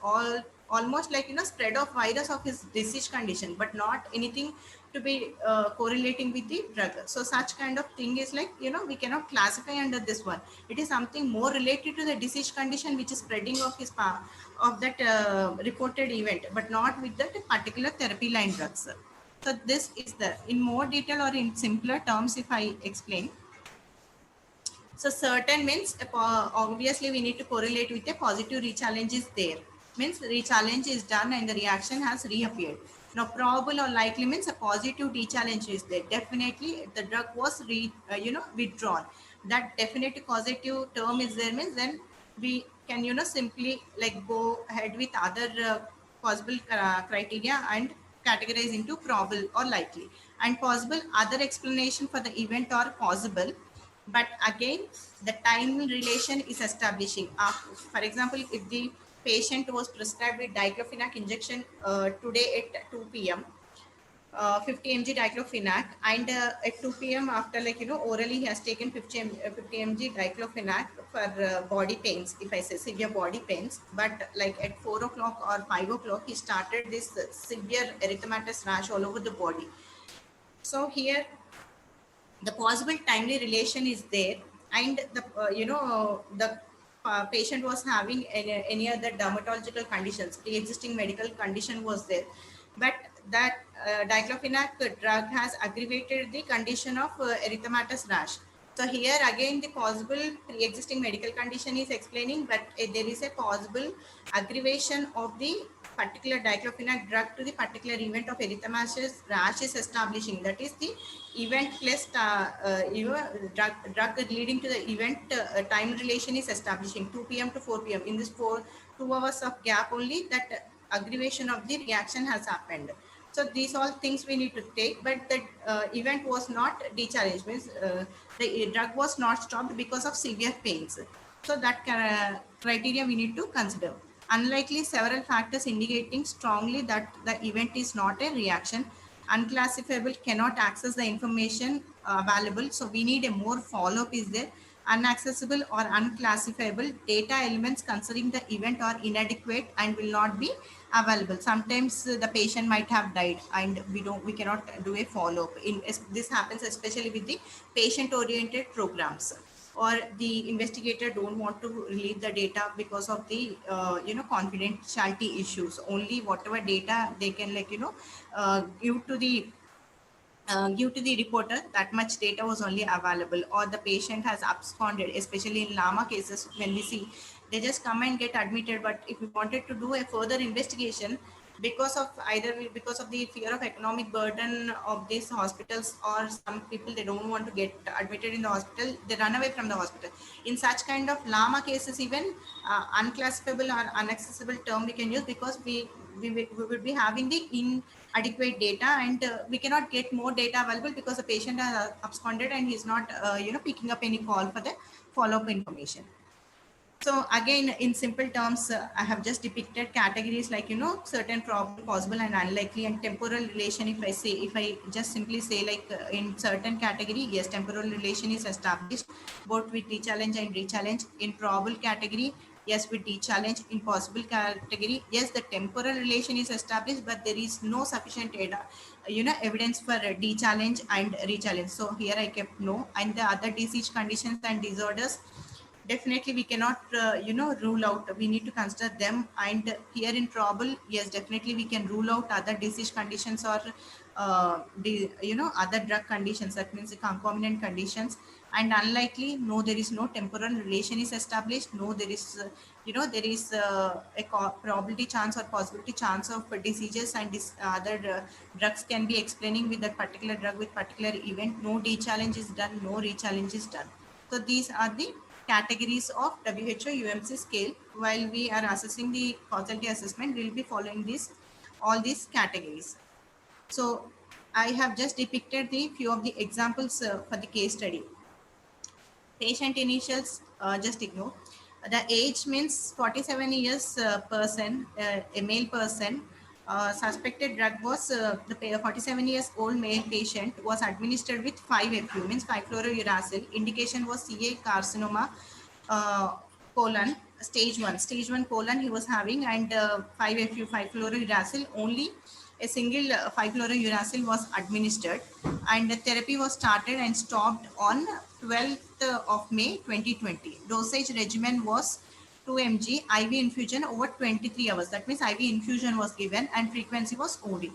almost like, spread of virus of his disease condition, but not anything to be correlating with the drug. So such kind of thing is like, we cannot classify under this one. It is something more related to the disease condition which is spreading of his of that reported event, but not with that particular therapy line drugs. So this is the in more detail or in simpler terms if I explain. So certain means obviously we need to correlate with a positive rechallenge is there. Means rechallenge is done and the reaction has reappeared. Now probable or likely means a positive rechallenge is there. Definitely the drug was withdrawn. That definite causative term is there, means then we can simply like go ahead with other possible criteria and categorize into probable or likely. And possible other explanation for the event are possible. But again, the time relation is establishing. For example, if the patient was prescribed with diclofenac injection today at 2 p.m., 50 mg diclofenac, and at 2 p.m. after orally he has taken 50 mg diclofenac for body pains, if I say severe body pains, but like at 4 o'clock or 5 o'clock he started this severe erythematous rash all over the body. So here the possible timely relation is there, and the patient was having any other dermatological conditions, pre-existing medical condition was there, but that diclofenac drug has aggravated the condition of erythematous rash. So here again the possible pre-existing medical condition is explaining, but there is a possible aggravation of the particular diclofenac drug to the particular event of erythematous rash is establishing. That is the event plus drug leading to the event time relation is establishing 2 p.m. to 4 p.m. In this 2 hours of gap only, that aggravation of the reaction has happened. So these all things we need to take, but the event was not decharged, means the drug was not stopped because of severe pains. So that criteria we need to consider. Unlikely, several factors indicating strongly that the event is not a reaction. Unclassifiable, cannot access the information available. So we need a more follow-up is there. Unaccessible or unclassifiable, data elements concerning the event are inadequate and will not be available. Sometimes the patient might have died and we cannot do a follow-up. This happens especially with the patient-oriented programs, or the investigator don't want to release the data because of the confidentiality issues. Only whatever data they can give to the reporter, that much data was only available, or the patient has absconded, especially in LAMA cases when we see they just come and get admitted, but if we wanted to do a further investigation, because of because of the fear of economic burden of these hospitals, or some people, they don't want to get admitted in the hospital, they run away from the hospital. In such kind of llama cases, even unclassifiable or inaccessible term we can use, because we would be having the inadequate data, and we cannot get more data available because the patient has absconded and he's not picking up any call for the follow-up information. So again, in simple terms, I have just depicted categories like, certain probable, possible, and unlikely, and temporal relation. If I just simply say, like, in certain category, yes, temporal relation is established both with de-challenge and re-challenge. In probable category, yes, with de-challenge. In possible category, yes, the temporal relation is established, but there is no sufficient data, evidence for de-challenge and re-challenge. So here I kept no. And the other disease conditions and disorders, definitely we cannot rule out, we need to consider them. And here in probable, yes, definitely we can rule out other disease conditions, or other drug conditions, that means the concomitant conditions. And unlikely, no, there is no temporal relation is established, no, there is there is probability chance or possibility chance of diseases, and other drugs can be explaining with that particular drug with particular event. No de-challenge is done, no re-challenge is done. So these are the categories of WHO UMC scale. While we are assessing the causality assessment, we will be following all these categories. So I have just depicted the few of the examples for the case study. Patient initials, just ignore. The age means 47 years person, a male person. Suspected drug was the 47 years old male patient was administered with 5-FU, means 5-fluorouracil. Indication was CA carcinoma, colon, stage 1 colon he was having, and 5-FU, 5-fluorouracil, only a single 5-fluorouracil was administered, and the therapy was started and stopped on 12th of May 2020. Dosage regimen was 2 mg IV infusion over 23 hours. That means IV infusion was given, and frequency was OD.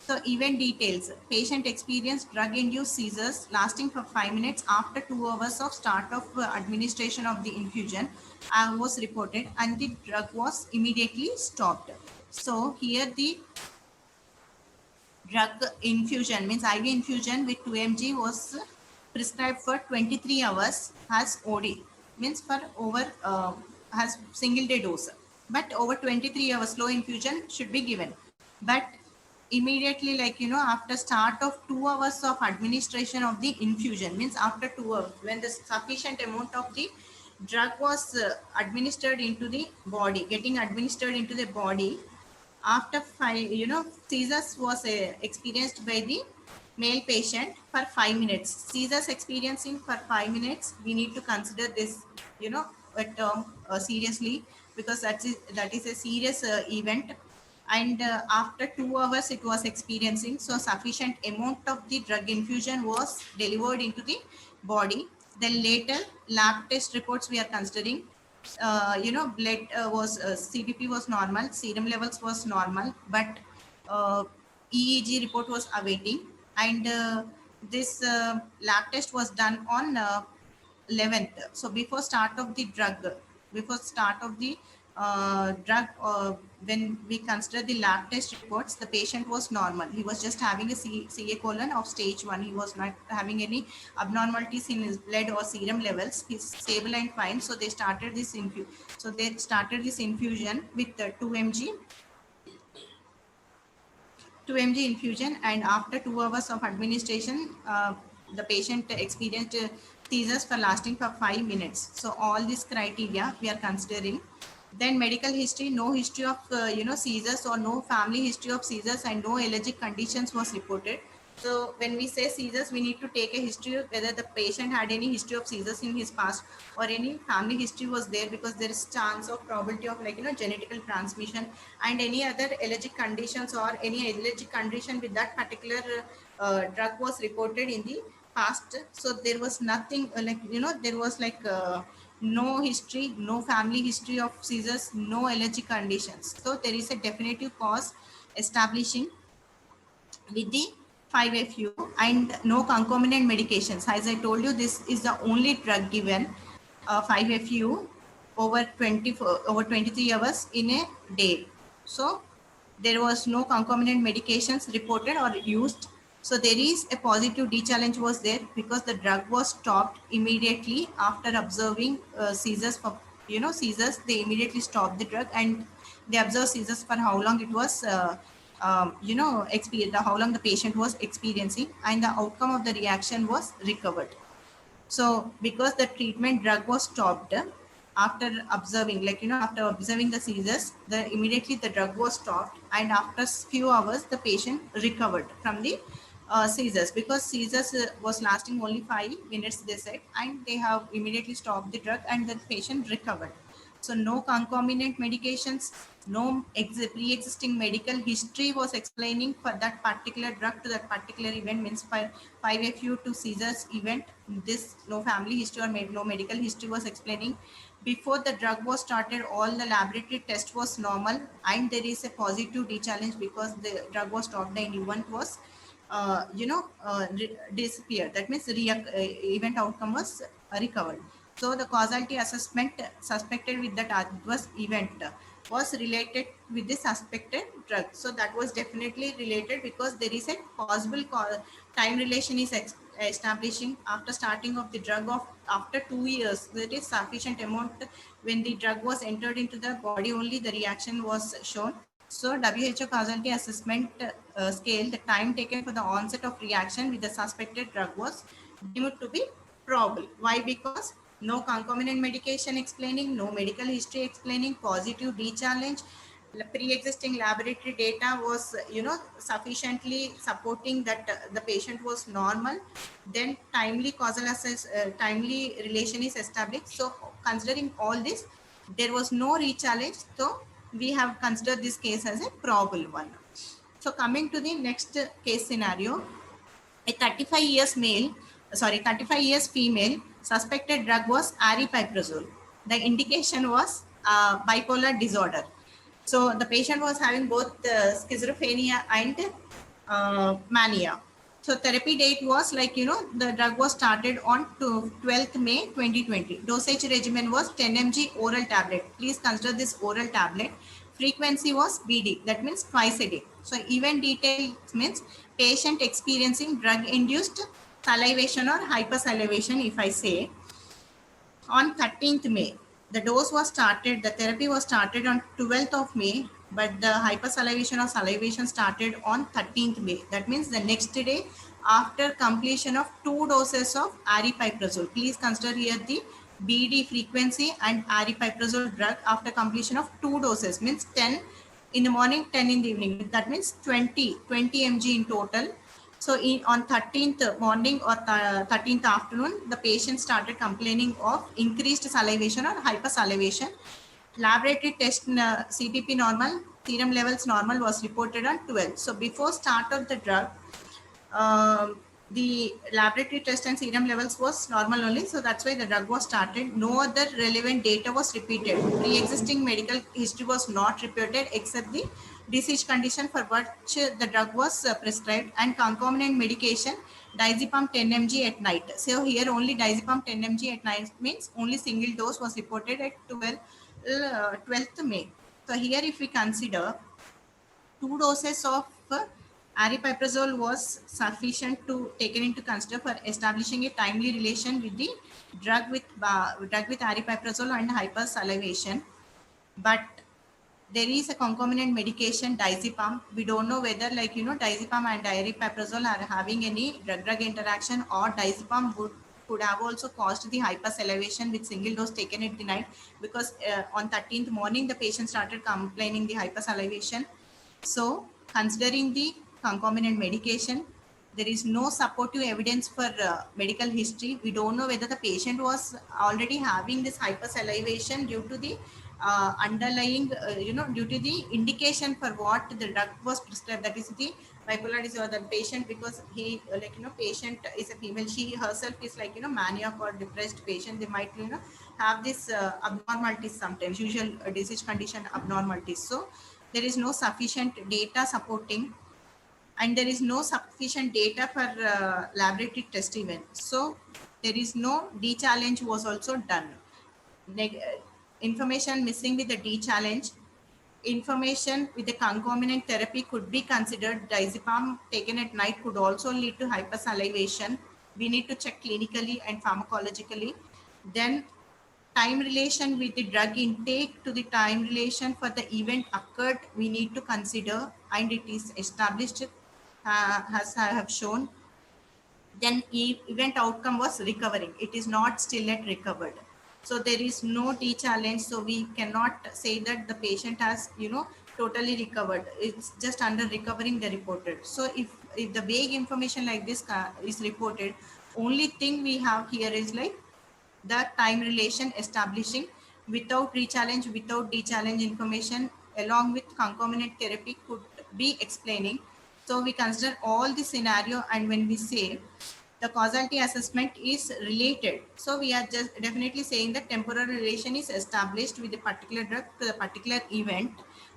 So event details: patient experienced drug-induced seizures lasting for 5 minutes after 2 hours of start of administration of the infusion was reported, and the drug was immediately stopped. So here the drug infusion, means IV infusion with 2 mg was prescribed for 23 hours, has OD, means for over has single day dose, but over 23 hours slow infusion should be given. But immediately, like, after start of 2 hours of administration of the infusion, means after 2 hours, when the sufficient amount of the drug was administered into the body, getting administered into the body, after 5, seizures was experienced by the male patient for 5 minutes. Seizures experiencing for 5 minutes, we need to consider this, a term seriously, because that is a serious event. And after 2 hours it was experiencing, so sufficient amount of the drug infusion was delivered into the body. Then later lab test reports we are considering. Blood was CBP was normal, serum levels was normal, but EEG report was awaiting, and this lab test was done on 11th. So before start of the drug, when we consider the lab test reports, the patient was normal. He was just having a CA colon of stage 1. He was not having any abnormalities in his blood or serum levels. He's stable and fine. So they started this infusion with 2 mg infusion, and after 2 hours of administration, the patient experienced seizures for lasting for 5 minutes. So all these criteria we are considering. Then medical history, no history of seizures, or no family history of seizures, and no allergic conditions was reported. So when we say seizures, we need to take a history of whether the patient had any history of seizures in his past, or any family history was there, because there is chance of probability of genetical transmission, and any other allergic conditions or any allergic condition with that particular drug was reported in the past. So there was nothing there was no history, no family history of seizures, no allergic conditions. So there is a definitive cause establishing with the 5-FU, and no concomitant medications. As I told you, this is the only drug given 5-FU over 23 hours in a day. So There was no concomitant medications reported or used. So there is a positive D challenge was there because the drug was stopped immediately after observing seizures for, seizures. They immediately stopped the drug and they observed seizures for how long it was, how long the patient was experiencing, and the outcome of the reaction was recovered. So because the treatment drug was stopped after observing, after observing the seizures, immediately the drug was stopped, and after few hours the patient recovered from the seizures, because seizures was lasting only 5 minutes, they said, and they have immediately stopped the drug and the patient recovered. So no concomitant medications, no pre-existing medical history was explaining for that particular drug to that particular event, means for 5FU to seizures event. This no family history or no medical history was explaining. Before the drug was started, all the laboratory test was normal, and there is a positive D challenge because the drug was stopped and event was disappeared. That means event outcome was recovered. So the causality assessment suspected with that adverse event was related with the suspected drug. So that was definitely related because there is a possible time relation is establishing after starting of the drug of after 2 years. There is sufficient amount when the drug was entered into the body, only the reaction was shown. So WHO causality assessment scale, the time taken for the onset of reaction with the suspected drug was deemed to be probable. Why? Because no concomitant medication explaining, no medical history explaining, positive D challenge, pre-existing laboratory data was, sufficiently supporting that the patient was normal. Then timely timely relation is established. So considering all this, there was no re-challenge. So we have considered this case as a probable one. So coming to the next case scenario, a 35 years female suspected drug was aripiprazole. The indication was bipolar disorder. So the patient was having both schizophrenia and mania. So therapy date was the drug was started on 12th May 2020. Dosage regimen was 10 mg oral tablet. Please consider this oral tablet. Frequency was BD, that means twice a day. So event details means patient experiencing drug-induced salivation or hypersalivation, if I say. On 13th May, the dose was started, the therapy was started on 12th of May, but the hypersalivation or salivation started on 13th May. That means the next day after completion of 2 doses of aripiprazole. Please consider here the BD frequency and aripiprazole drug after completion of 2 doses, means 10 in the morning, 10 in the evening. That means 20 mg in total. So on 13th morning or 13th afternoon, the patient started complaining of increased salivation or hypersalivation. Laboratory test CPP normal, serum levels normal was reported on 12. So before start of the drug, the laboratory test and serum levels was normal only. So that's why the drug was started. No other relevant data was repeated. Pre-existing medical history was not reported except the disease condition for which the drug was prescribed, and concomitant medication diazepam 10 mg at night. So here only diazepam 10 mg at night means only single dose was reported at 12th May. So here if we consider 2 doses of aripiprazole was sufficient to taken into consider for establishing a timely relation with the drug with aripiprazole and hypersalivation. But there is a concomitant medication diazepam. We don't know whether diazepam and aripiprazole are having any drug-drug interaction, or diazepam could have also caused the hypersalivation with single dose taken at the night, because on 13th morning the patient started complaining the hypersalivation. So considering the concomitant medication, there is no supportive evidence for medical history. We don't know whether the patient was already having this hypersalivation due to the underlying, due to the indication for what the drug was prescribed, that is the bipolar disorder. The patient, because he patient is a female, she herself is maniac or depressed patient, they might have this abnormalities sometimes, usual disease condition abnormalities. So there is no sufficient data supporting, and there is no sufficient data for laboratory test even. So there is no D challenge was also done. Information missing with the D challenge. information with the concomitant therapy could be considered. Diazepam taken at night could also lead to hypersalivation. We need to check clinically and pharmacologically. Then time relation with the drug intake to the time relation for the event occurred, we need to consider, and it is established, as I have shown. Then event outcome was recovering. It is not still yet recovered. So there is no de-challenge. So we cannot say that the patient has, totally recovered. It's just under recovering the reported. So if the vague information like this is reported, only thing we have here is like the time relation establishing without re-challenge, without de-challenge information, along with concomitant therapy could be explaining. So we consider all the scenario, and when we say the causality assessment is related, so we are just definitely saying that temporal relation is established with a particular drug to the particular event,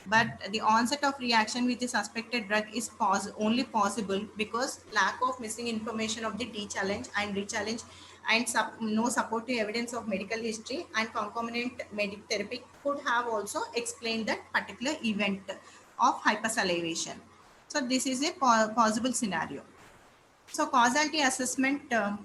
but the onset of reaction with the suspected drug is only possible because lack of missing information of the de-challenge and re-challenge, and no supportive evidence of medical history and concomitant medical therapy could have also explained that particular event of hypersalivation. So this is a possible scenario. So causality assessment for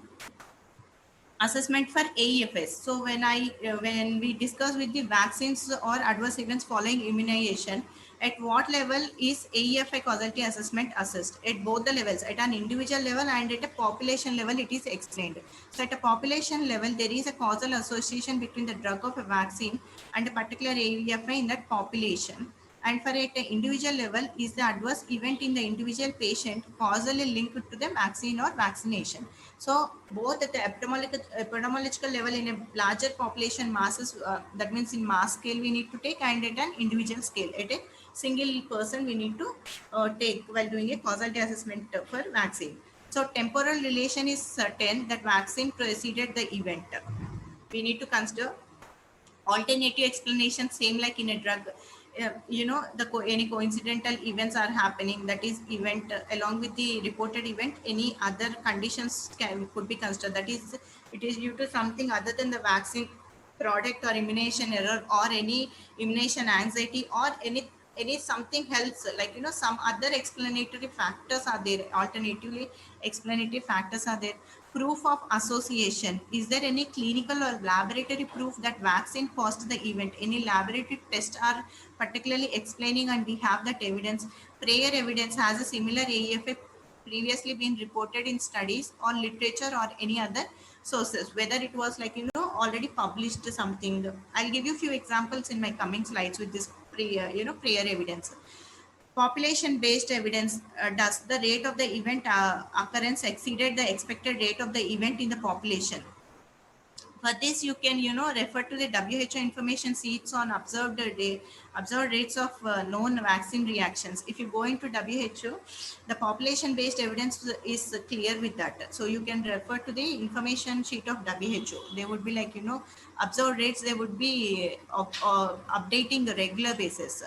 AEFS. So when we discuss with the vaccines or adverse events following immunization, at what level is AEFI causality assessment assessed? At both the levels, at an individual level and at a population level, it is explained. So at a population level, there is a causal association between the drug of a vaccine and a particular AEFI in that population. And for at an individual level, is the adverse event in the individual patient causally linked to the vaccine or vaccination? So both at the epidemiological level in a larger population masses, that means in mass scale we need to take, and at an individual scale, at a single person we need to take while doing a causality assessment for vaccine. So temporal relation is certain that vaccine preceded the event. We need to consider alternative explanation, same like in a drug. Any coincidental events are happening, that is event along with the reported event, any other conditions could be considered, that is it is due to something other than the vaccine product or immunization error or any immunization anxiety or any something else, like some other explanatory factors are there, alternatively explanatory factors are there. Proof of association, is there any clinical or laboratory proof that vaccine caused the event? Any laboratory tests are particularly explaining and we have that evidence. Prior evidence, has a similar AEFA previously been reported in studies or literature or any other sources, whether it was like already published something. I'll give you a few examples in my coming slides with this prior evidence. Population based evidence, does the rate of the event occurrence exceeded the expected rate of the event in the population? For this, you can refer to the WHO information sheets on observed rates of known vaccine reactions. If you go into WHO, the population based evidence is clear with that. So you can refer to the information sheet of WHO. They would be like observed rates, they would be updating the regular basis.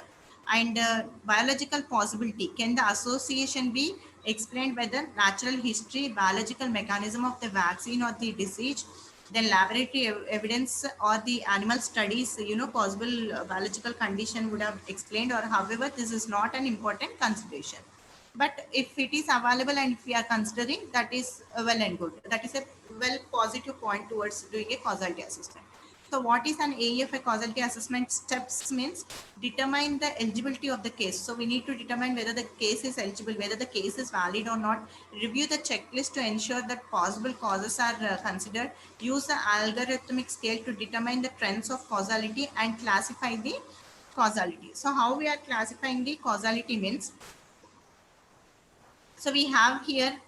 And biological possibility, can the association be explained by the natural history, biological mechanism of the vaccine or the disease? Then laboratory evidence or the animal studies, possible biological condition would have explained, or however, this is not an important consideration. But if it is available and if we are considering, that is well and good. That is a well positive point towards doing a causality assessment. So what is an AEFI causality assessment steps means determine the eligibility of the case. So we need to determine whether the case is eligible, whether the case is valid or not, review the checklist to ensure that possible causes are considered, use the algorithmic scale to determine the trends of causality and classify the causality. So how we are classifying the causality means, so we have here,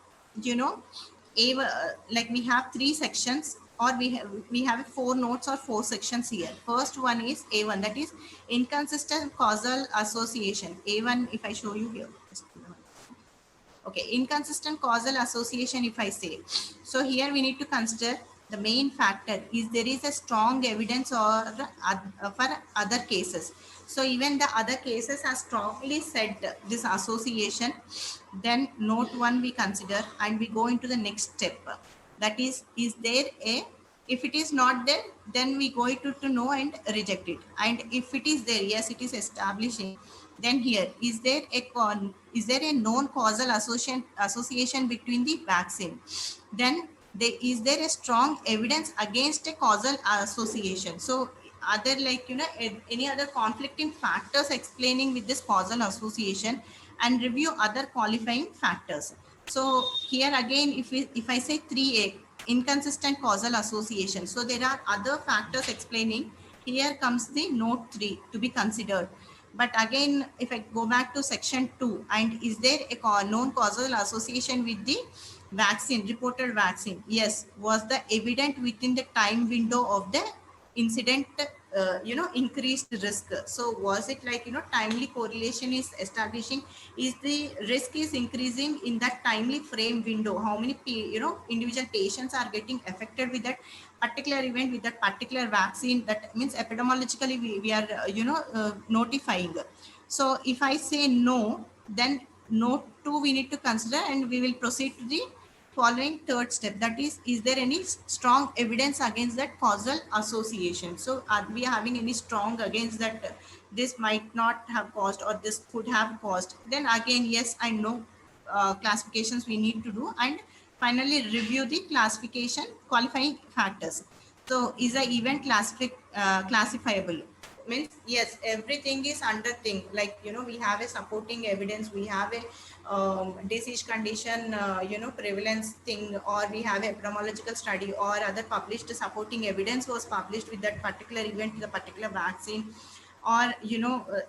like we have 3 sections, or we have 4 notes or 4 sections here. First one is A1, that is inconsistent causal association. A1, if I show you here. Okay, inconsistent causal association, if I say. So here we need to consider the main factor is there is a strong evidence or for other cases. So even the other cases have strongly said this association, then note 1 we consider and we go into the next step. That is there a If it is not there, then we go to no and reject it. And if it is there, yes, it is establishing. Then here, is there a known causal association between the vaccine? Then is there a strong evidence against a causal association? So other, like, any other conflicting factors explaining with this causal association, and review other qualifying factors. So here again, if I say 3A, inconsistent causal association, so there are other factors explaining. Here comes the note 3 to be considered. But again, if I go back to section 2, and is there a known causal association with the vaccine, reported vaccine? Yes. Was the evident within the time window of the incident, increased risk? So was it like, timely correlation is establishing? Is the risk is increasing in that timely frame window? How many individual patients are getting affected with that particular event, with that particular vaccine? That means epidemiologically we are notifying. So if I say no, then note 2 we need to consider, and we will proceed to the following third step, that is there any strong evidence against that causal association? So are we having any strong against that this might not have caused, or this could have caused? Then again, yes and no classifications we need to do, and finally review the classification qualifying factors. So is the event classifiable? Means yes, everything is under thing, like, we have a supporting evidence, we have a disease condition, prevalence thing, or we have a epidemiological study, or other published supporting evidence was published with that particular event, the particular vaccine, or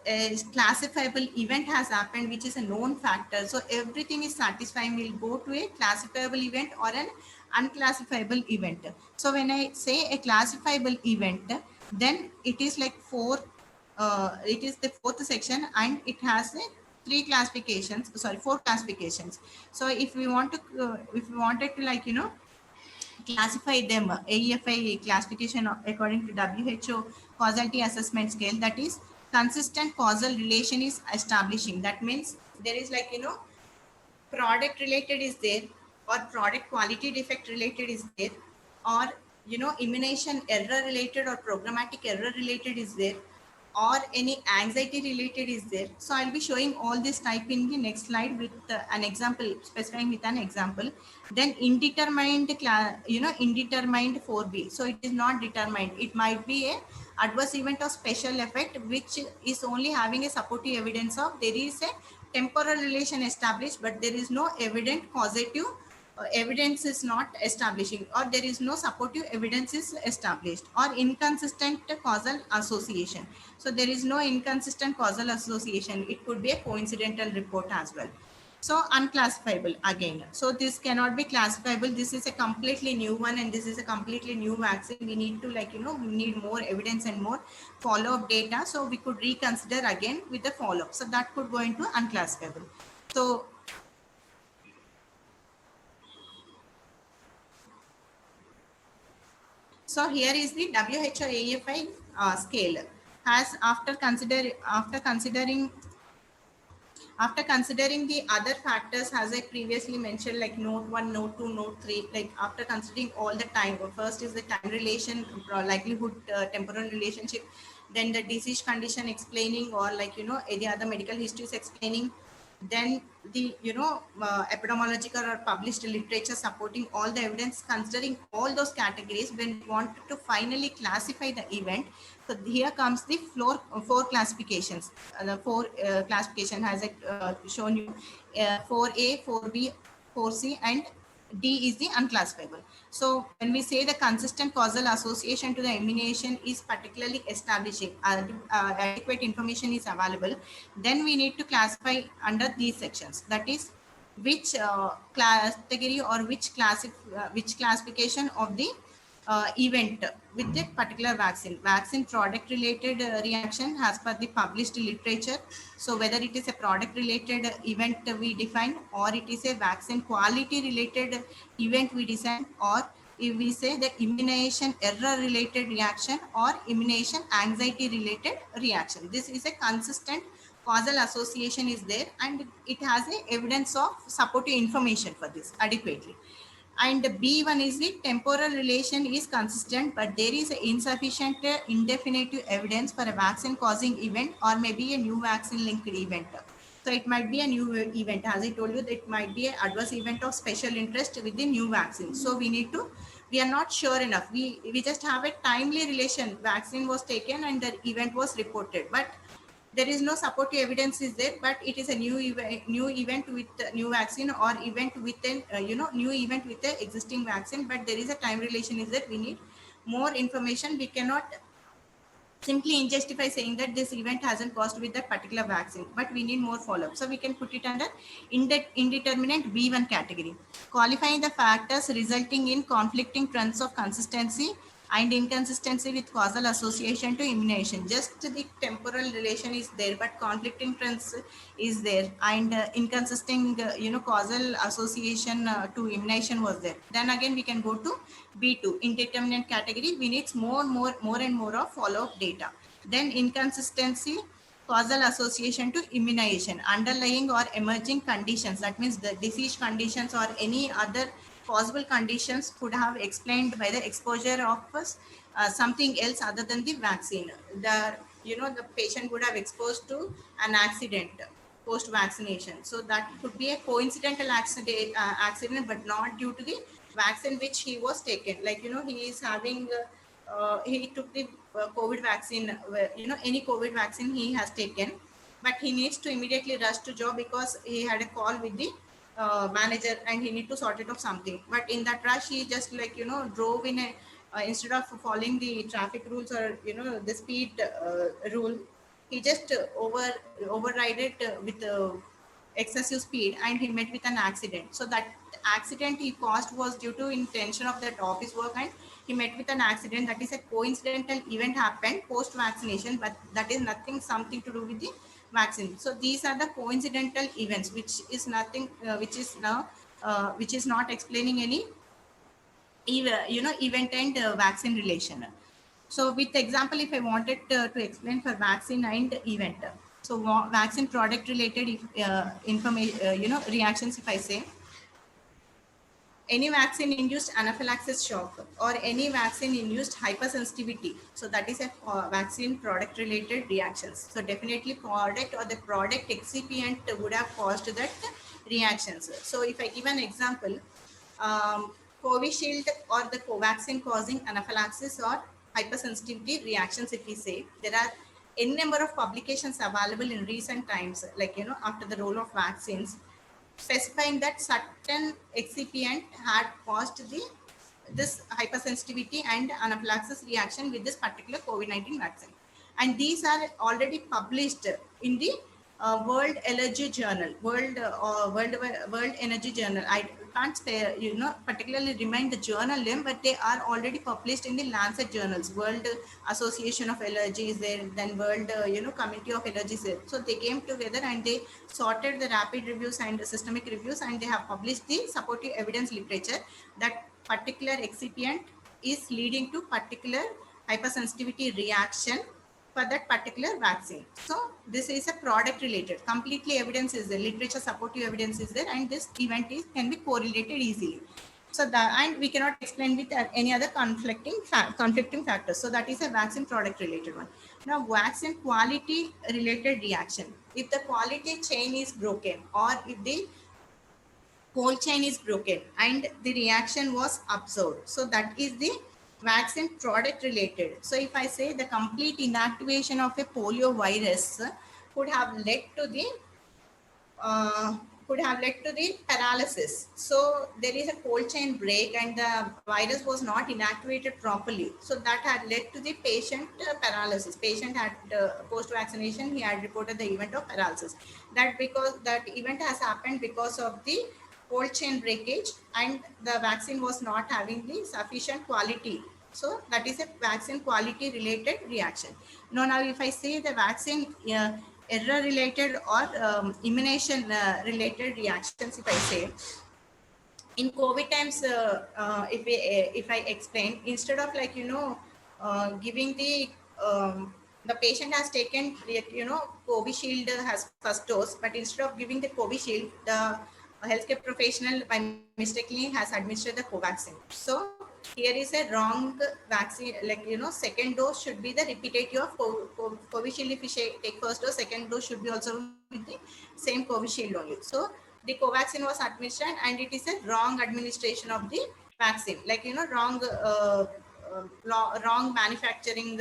a classifiable event has happened, which is a known factor. So everything is satisfying, we'll go to a classifiable event or an unclassifiable event. So when I say a classifiable event, then it is like it is the fourth section, and it has four classifications. So if we want to if we wanted to, like, classify them, AEFI classification according to WHO causality assessment scale, that is consistent causal relation is establishing. That means there is, like, product related is there, or product quality defect related is there, or immunization error related or programmatic error related is there, or any anxiety related is there. So I'll be showing all this type in the next slide with an example, specifying with an example. Then indetermined indetermined 4B. So it is not determined, it might be a adverse event or special effect which is only having a supportive evidence of there is a temporal relation established, but there is no evident causative evidence is not establishing, or there is no supportive evidence is established, or inconsistent causal association. So there is no inconsistent causal association, it could be a coincidental report as well. So unclassifiable again. So this cannot be classifiable. This is a completely new one, and this is a completely new vaccine. We need to, like, we need more evidence and more follow-up data. So we could reconsider again with the follow-up. So that could go into unclassifiable. So here is the WHO AEFI scale. Has after considering the other factors, as I previously mentioned, like note 1, note 2, note 3, like after considering all the time, first is the time relation, likelihood, temporal relationship, then the disease condition explaining, or, like, any other medical histories explaining, then the epidemiological or published literature supporting all the evidence. Considering all those categories, when we want to finally classify the event, so here comes the four classifications. The four classification has shown you 4A, 4B, 4C, and D is the unclassifiable. So when we say the consistent causal association to the immunization is particularly establishing, adequate information is available, then we need to classify under these sections. That is, which category or which classification of the event with the particular vaccine product related reaction as per the published literature. So whether it is a product related event we define, or it is a vaccine quality related event we design, or if we say the immunization error related reaction or immunization anxiety related reaction, this is a consistent causal association is there, and it has a evidence of supportive information for this adequately. And B1 is the temporal relation is consistent, but there is insufficient indefinite evidence for a vaccine causing event or maybe a new vaccine linked event. So it might be a new event. As I told you, that it might be an adverse event of special interest with the new vaccine. So we are not sure enough. We just have a timely relation. Vaccine was taken and the event was reported, but there is no supportive evidence is there, but it is a new event with new vaccine or event with an new event with the existing vaccine, but there is a time relation is that we need more information. We cannot simply injustify saying that this event hasn't caused with that particular vaccine, but we need more follow-up. So we can put it under indeterminate B1 category, qualifying the factors resulting in conflicting trends of consistency and inconsistency with causal association to immunization. Just the temporal relation is there, but conflicting trends is there, and inconsistent causal association to immunization was there. Then again we can go to B2 indeterminate category. We need more and more of follow-up data. Then inconsistency, causal association to immunization, underlying or emerging conditions, that means the disease conditions or any other possible conditions could have explained by the exposure of something else other than the vaccine. The patient would have exposed to an accident post vaccination, so that could be a coincidental accident, but not due to the vaccine which he was taken. Like he is having he took the COVID vaccine, any COVID vaccine he has taken, but he needs to immediately rush to job because he had a call with the manager and he need to sort it out something. But in that rush, he just drove in a instead of following the traffic rules or the speed rule, he just override it with excessive speed, and he met with an accident. So that accident he caused was due to intention of that office work, and he met with an accident. That is a coincidental event happened post vaccination, but that is nothing something to do with the vaccine. So these are the coincidental events, which is nothing, which is not explaining any event and vaccine relation. So with example, if I wanted to explain for vaccine and event, so vaccine product related information, reactions, if I say any vaccine induced anaphylaxis shock or any vaccine induced hypersensitivity, so that is a vaccine product related reactions. So definitely product or the product excipient would have caused that reactions. So if I give an example, Covishield or the Covaxin causing anaphylaxis or hypersensitivity reactions, if we say, there are n number of publications available in recent times, like after the role of vaccines, specifying that certain excipient had caused this hypersensitivity and anaphylaxis reaction with this particular COVID-19 vaccine. And these are already published in the World Allergy Journal, World Energy Journal. I can't spare, particularly remind the journal name, but they are already published in the Lancet journals. World Association of Allergies there, then World, Committee of Allergies there. So they came together and they sorted the rapid reviews and the systemic reviews, and they have published the supportive evidence literature that particular excipient is leading to particular hypersensitivity reaction for that particular vaccine. So this is a product related, completely evidence is there, literature supportive evidence is there, and this event can be correlated easily. So that, and we cannot explain with any other conflicting factors. So that is a vaccine product related one. Now vaccine quality related reaction. If the quality chain is broken or if the cold chain is broken and the reaction was observed, so that is the vaccine product related. So if I say the complete inactivation of a polio virus could have led to the paralysis. So there is a cold chain break and the virus was not inactivated properly. So that had led to the patient paralysis. Patient had post-vaccination, he had reported the event of paralysis. That because that event has happened because of the cold chain breakage and the vaccine was not having the sufficient quality. So that is a vaccine quality related reaction. Now if I say the vaccine error related or immunization related reactions, if I say in COVID times, if I explain, instead of giving the patient has taken Covishield has first dose, but instead of giving the Covishield, the a healthcare professional by mistakenly has administered the Covaxin. So here is a wrong vaccine, like, second dose should be the repetitive of Covishield. If you take first dose, second dose should be also with the same Covishield only. So the Covaxin was administered and it is a wrong administration of the vaccine, like, wrong manufacturing,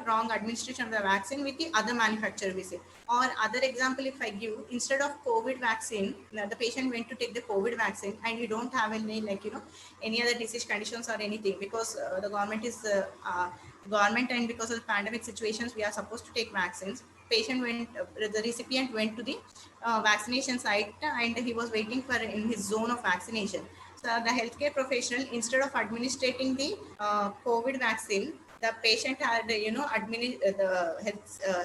wrong administration of the vaccine with the other manufacturer, we say. Or other example, if I give, instead of COVID vaccine, the patient went to take the COVID vaccine and you don't have any, like, any other disease conditions or anything, because the government is government, and because of the pandemic situations, we are supposed to take vaccines. Patient went, the recipient went to the vaccination site and he was waiting for in his zone of vaccination. So the healthcare professional, instead of administrating the COVID vaccine, the patient had, the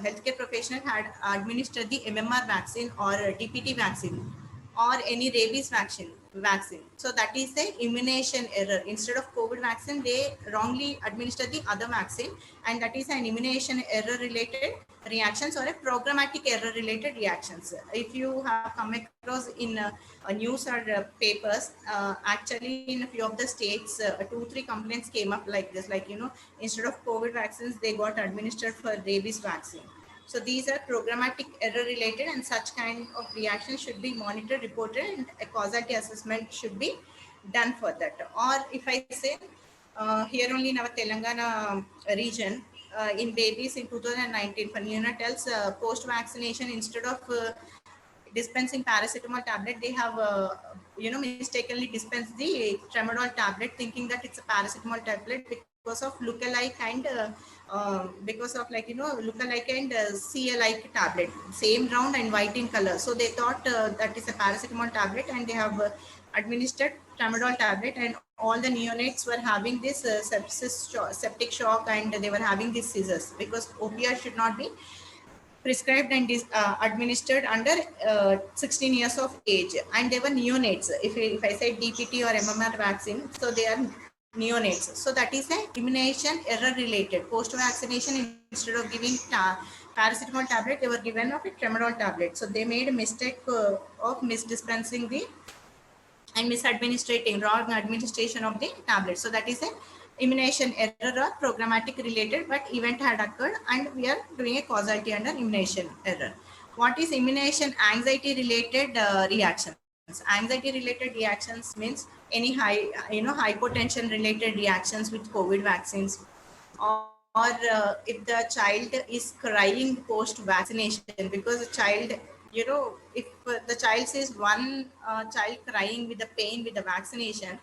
healthcare professional had administered the MMR vaccine or DPT vaccine or any rabies vaccine. So that is the immunization error. Instead of COVID vaccine, they wrongly administered the other vaccine, and that is an immunization error related reactions or a programmatic error related reactions. If you have come across in news or papers, actually in a few of the states, 2-3 complaints came up like this, like, instead of COVID vaccines, they got administered for rabies vaccine. So these are programmatic error related, and such kind of reactions should be monitored, reported, and a causality assessment should be done for that. Or if I say, here only in our Telangana region, in babies in 2019 for neonatals, post-vaccination, instead of dispensing paracetamol tablet, they have mistakenly dispensed the tramadol tablet, thinking that it's a paracetamol tablet because of look-alike and because of, like, look-alike and see-alike tablet, same round and white in color. So they thought that is a paracetamol tablet, and they have administered tramadol tablet, and all the neonates were having this septic shock, and they were having these seizures, because opioid should not be prescribed and administered under 16 years of age, and they were neonates. If I say DPT or MMR vaccine, so they are neonates. So that is an immunization error related. Post vaccination, instead of giving paracetamol tablet, they were given of a tramadol tablet. So they made a mistake of misdispensing the and misadministrating, wrong administration of the tablet. So that is a immunization error or programmatic related, but event had occurred, and we are doing a causality under immunization error. What is immunization anxiety related reactions? Anxiety related reactions means any hypotension related reactions with COVID vaccines, or if the child is crying post vaccination, because the child, if the child sees one child crying with the pain with the vaccination,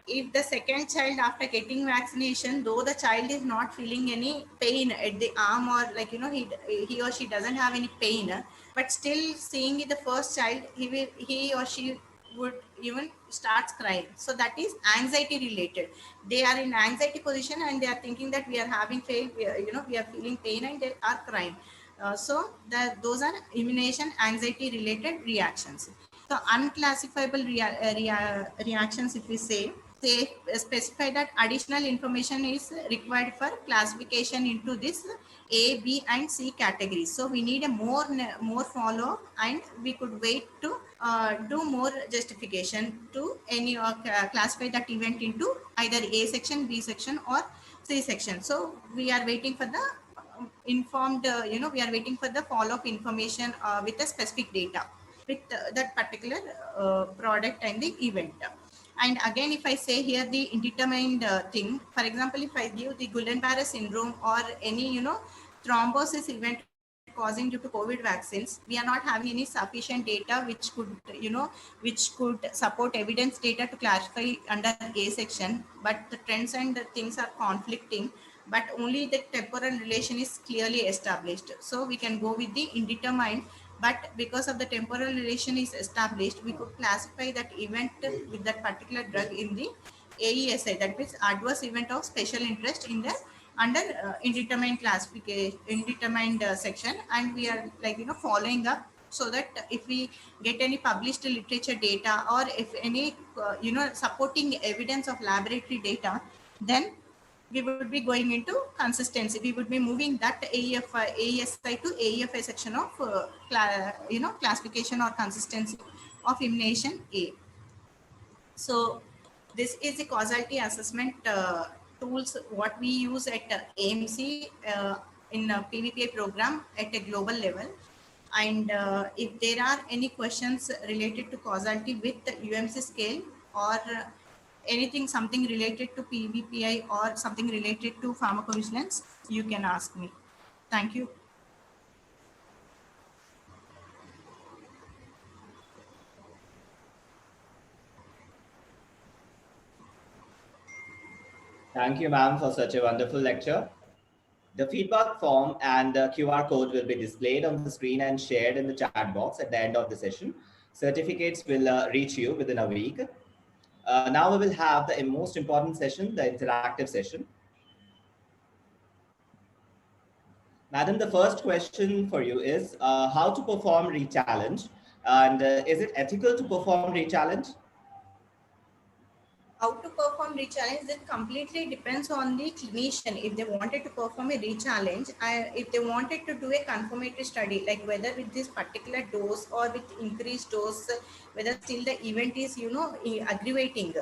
if the second child after getting vaccination, though the child is not feeling any pain at the arm, or, like, he or she doesn't have any pain, but still seeing the first child, he or she would even starts crying. So that is anxiety related. They are in anxiety position and they are thinking that we are having pain, we are feeling pain, and they are crying. So those are immunization anxiety related reactions. So unclassifiable reactions, if we say, they specify that additional information is required for classification into this A, B, and C categories. So we need a more follow-up, and we could wait to do more justification to any classify that event into either A section, B section, or C section. So we are waiting for the informed, we are waiting for the follow-up information with the specific data with that particular product and the event. And again, if I say here the indetermined thing, for example, if I give the Guillain-Barré syndrome or any, thrombosis event causing due to COVID vaccines, we are not having any sufficient data which could support evidence data to classify under A section, but the trends and the things are conflicting, but only the temporal relation is clearly established. So we can go with the indetermined, but because of the temporal relation is established, we could classify that event with that particular drug in the AESI, that means adverse event of special interest in the under indetermined classification, indetermined section, and we are, like, following up, so that if we get any published literature data, or if any supporting evidence of laboratory data, then we would be going into consistency. We would be moving that AESI to AEFI section of classification or consistency of elimination A. So this is the causality assessment tools what we use at AMC in a PVPI program at a global level. And if there are any questions related to causality with the UMC scale or anything, something related to PVPI or something related to pharmacovigilance, you can ask me. Thank you. Thank you, ma'am, for such a wonderful lecture. The feedback form and the QR code will be displayed on the screen and shared in the chat box at the end of the session. Certificates will reach you within a week. Now we will have the most important session, the interactive session. Madam, the first question for you is how to perform re-challenge, and is it ethical to perform re-challenge? How to perform re-challenge, that completely depends on the clinician. If they wanted to perform a re-challenge, if they wanted to do a confirmatory study, like whether with this particular dose or with increased dose, whether still the event is, aggravating,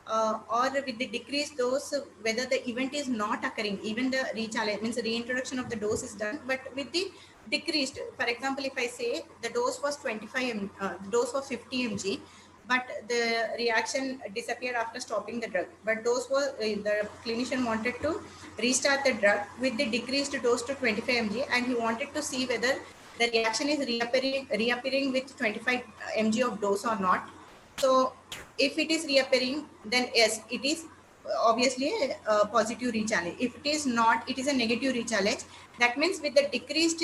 or with the decreased dose, whether the event is not occurring, even the re-challenge means the reintroduction of the dose is done, but with the decreased. For example, if I say the dose was 25 the dose was 50 mg, but the reaction disappeared after stopping the drug. But those were the clinician wanted to restart the drug with the decreased dose to 25 mg, and he wanted to see whether the reaction is reappearing with 25 mg of dose or not. So if it is reappearing, then yes, it is obviously a positive re-challenge. If it is not, it is a negative re-challenge. That means with the decreased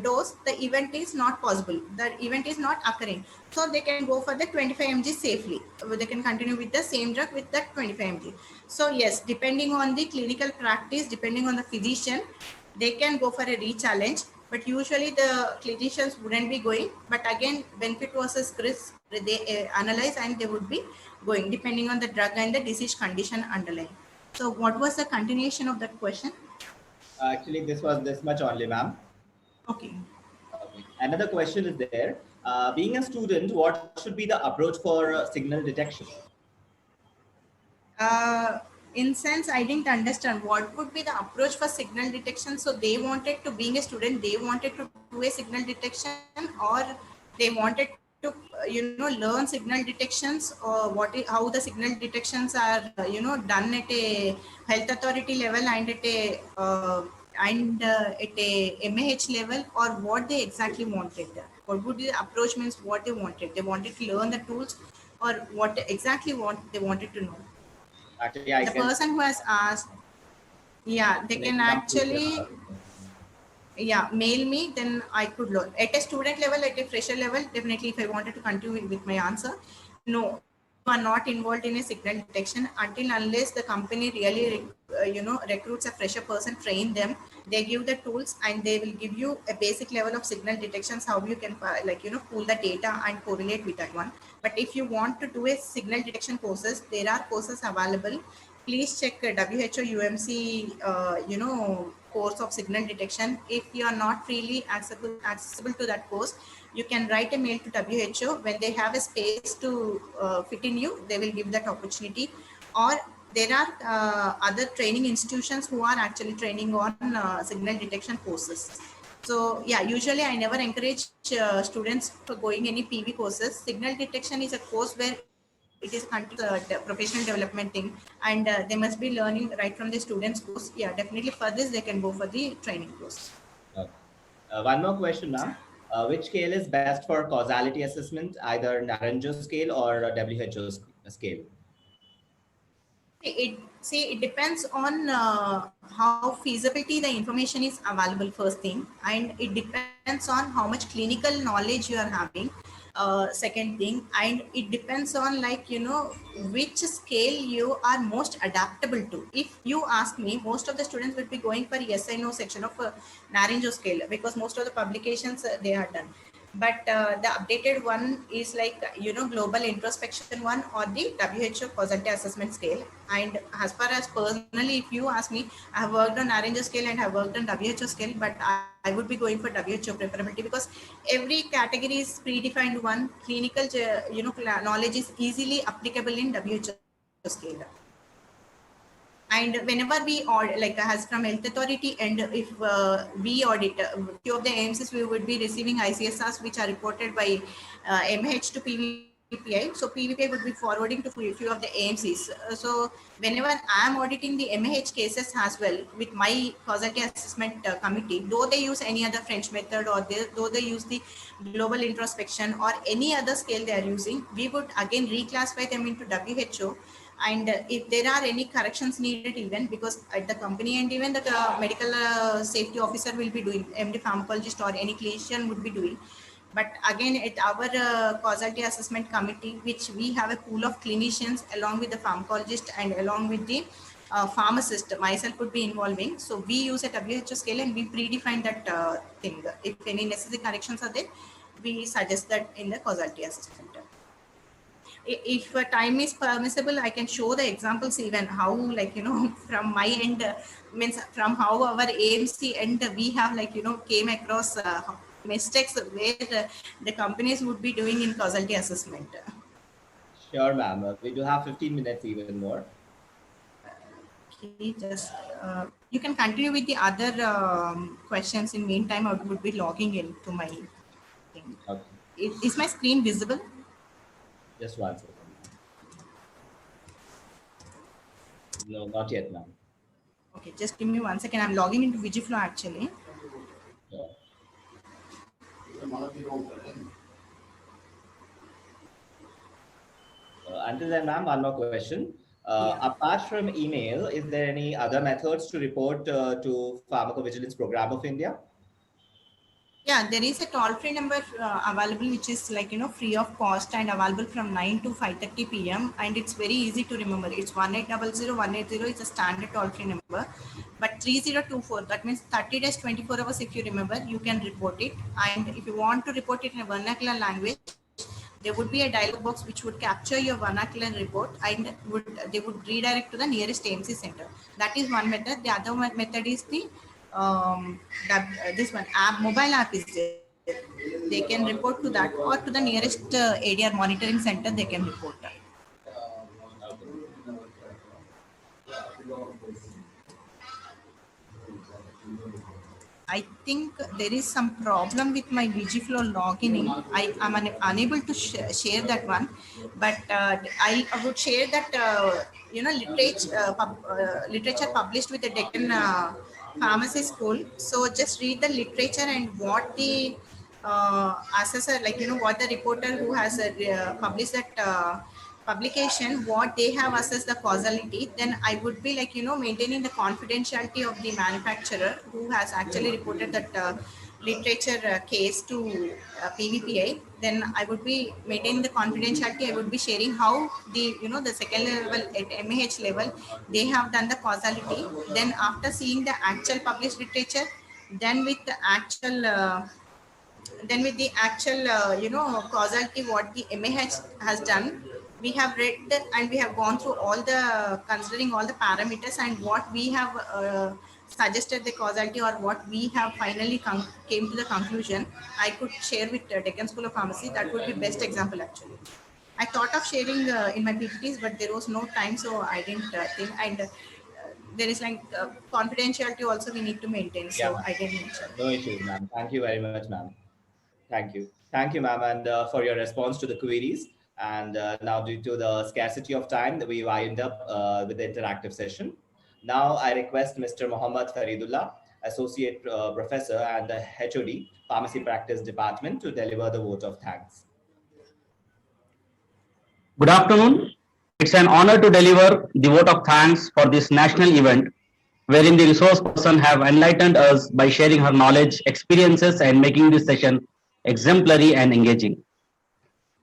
dose, the event is not possible. The event is not occurring. So they can go for the 25 mg safely. They can continue with the same drug with that 25 mg. So yes, depending on the clinical practice, depending on the physician, they can go for a re-challenge. But usually the clinicians wouldn't be going. But again, benefit versus risk, they analyze and they would be going depending on the drug and the disease condition underlying. So what was the continuation of that question? Actually, this was this much only, ma'am. Okay. Okay. Another question is there. Being a student, what should be the approach for signal detection? In sense, I didn't understand what would be the approach for signal detection. So they wanted to, being a student, they wanted to do a signal detection, or they wanted to, learn signal detections, or how the signal detections are, done at a health authority level and at a MAH level, or what they exactly wanted. What would be the approach means what they wanted. They wanted to learn the tools, or what exactly what they wanted to know. Actually, The person who has asked, yeah, they can actually, mail me, then I could learn. At a student level, at a fresher level, definitely if I wanted to continue with my answer, no, you are not involved in a signal detection until unless the company really, recruits a fresher person, train them, they give the tools and they will give you a basic level of signal detections, how you can pull the data and correlate with that one. But if you want to do a signal detection courses, there are courses available. Please check WHO UMC, course of signal detection. If you are not freely accessible to that course, you can write a mail to WHO. When they have a space to fit in you, they will give that opportunity. Or there are other training institutions who are actually training on signal detection courses. So yeah, usually I never encourage students for going any PV courses. Signal detection is a course where it is a professional development thing, and they must be learning right from the students course. Yeah, definitely for this they can go for the training course. Okay. One more question, ma'am. Which scale is best for causality assessment, either Naranjo scale or WHO scale? It depends on how feasibility the information is available, first thing, and it depends on how much clinical knowledge you are having, second thing, and it depends on which scale you are most adaptable to. If you ask me, most of the students will be going for yes and no section of Naranjo scale, because most of the publications they are done. but the updated one is like, global introspection one or the WHO causality assessment scale. And as far as personally, if you ask me, I have worked on Naranja scale and have worked on WHO scale, but I would be going for WHO preferability, because every category is predefined one. Clinical, knowledge is easily applicable in WHO scale. And whenever we audit, like as from health authority, and if we audit few of the AMCs, we would be receiving ICSRs which are reported by MH to PVPI. So PVPI would be forwarding to few of the AMCs. So whenever I am auditing the MH cases as well with my causality assessment committee, though they use any other French method, or though they use the global introspection or any other scale they are using, we would again reclassify them into WHO. And if there are any corrections needed, even because at the company and even the medical safety officer will be doing, MD pharmacologist or any clinician would be doing. But again, at our causality assessment committee, which we have a pool of clinicians along with the pharmacologist and along with the pharmacist, myself would be involving. So we use a WHO scale and we predefine that thing. If any necessary corrections are there, we suggest that in the causality assessment. If time is permissible, I can show the examples even how, like, from my end, means from how our AMC end, we have, like, came across mistakes where the companies would be doing in causality assessment. Sure, ma'am. We do have 15 minutes even more. Okay, just you can continue with the other questions. In meantime, I would be logging in to my thing. Okay. Is my screen visible? Just 1 second. No, not yet, ma'am. Okay, just give me 1 second. I'm logging into Vigiflow actually. Sure. Until then, ma'am, one more question. Apart from email, is there any other methods to report to Pharmacovigilance Program of India? Yeah, there is a toll-free number available, which is, like, free of cost and available from 9 to 5:30 p.m. And it's very easy to remember. It's 1800-180 is a standard toll-free number. But 3024, that means 30 days, 24 hours, if you remember, you can report it. And if you want to report it in a vernacular language, there would be a dialog box which would capture your vernacular report, and they would redirect to the nearest AMC center. That is one method. The other method is the this one app, mobile app is there. They can report to that, or to the nearest ADR monitoring center they can report. I think there is some problem with my Vigiflow login. I am unable to share that one, but I would share that literature published with the Deccan Pharmacy School. So just read the literature and what the assessor, like, what the reporter who has published that publication, what they have assessed the causality, then I would be, like, maintaining the confidentiality of the manufacturer who has actually reported that literature case to PVPI. Then I would be maintaining the confidentiality. I would be sharing how the, the second level at MAH level, they have done the causality. Then after seeing the actual published literature, then with the actual causality, what the MAH has done, we have read that and we have gone through all the, considering all the parameters, and what we have suggested the causality, or what we have finally came to the conclusion, I could share with Deccan School of Pharmacy. That would be best example actually. I thought of sharing in my PPTs, but there was no time, so I didn't think. And there is, like, confidentiality also we need to maintain, so Yeah, I didn't mention. no issues, ma'am. Thank you very much, ma'am. Thank you, ma'am, and for your response to the queries. And now, due to the scarcity of time, we wind up with the interactive session. Now, I request Mr. Mohammad Faridullah, Associate Professor and the HOD, Pharmacy Practice Department, to deliver the vote of thanks. Good afternoon. It's an honor to deliver the vote of thanks for this national event, wherein the resource person have enlightened us by sharing her knowledge, experiences, and making this session exemplary and engaging.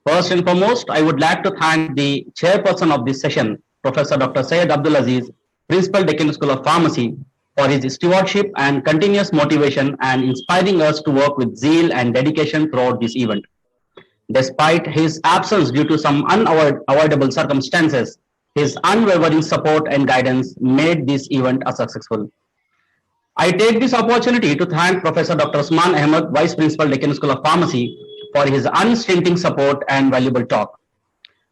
First and foremost, I would like to thank the chairperson of this session, Professor Dr. Syed Abdul Aziz, Principal, Deccan School of Pharmacy, for his stewardship and continuous motivation and inspiring us to work with zeal and dedication throughout this event. Despite his absence due to some unavoidable circumstances, his unwavering support and guidance made this event a successful. I take this opportunity to thank Professor Dr. Usman Ahmed, Vice Principal, Deccan School of Pharmacy, for his unstinting support and valuable talk.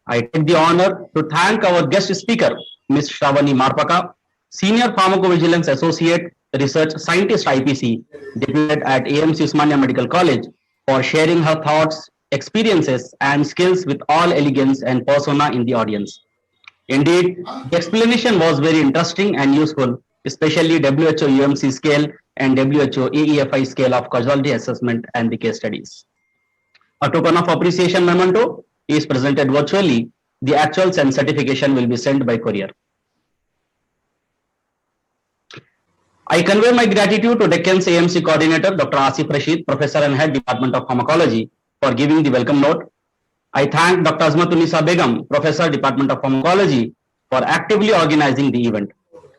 I take the honor to thank our guest speaker, Ms. Shravani Marpaka, Senior Pharmacovigilance Associate Research Scientist IPC, deputed at AMC Usmania Medical College, for sharing her thoughts, experiences, and skills with all elegance and persona in the audience. Indeed, the explanation was very interesting and useful, especially WHO UMC scale and WHO AEFI scale of causality assessment and the case studies. A token of appreciation memento is presented virtually. The actuals and certification will be sent by courier. I convey my gratitude to Deccan's AMC coordinator, Dr. Asif Rashid, Professor and Head, Department of Pharmacology, for giving the welcome note. I thank Dr. Azmatulnisa Begum, Professor, Department of Pharmacology, for actively organizing the event.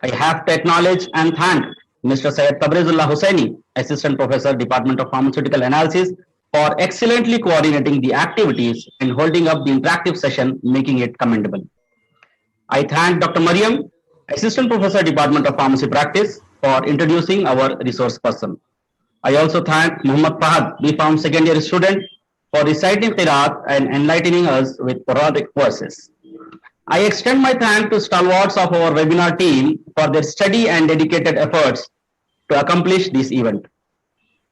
I have to acknowledge and thank Mr. Syed Tabrizullah Hussaini, Assistant Professor, Department of Pharmaceutical Analysis, for excellently coordinating the activities and holding up the interactive session, making it commendable. I thank Dr. Mariam, Assistant Professor, Department of Pharmacy Practice, for introducing our resource person. I also thank Muhammad Fahad, B.Pharm second year student, for reciting Qiraat and enlightening us with Quranic verses. I extend my thanks to stalwarts of our webinar team for their steady and dedicated efforts to accomplish this event.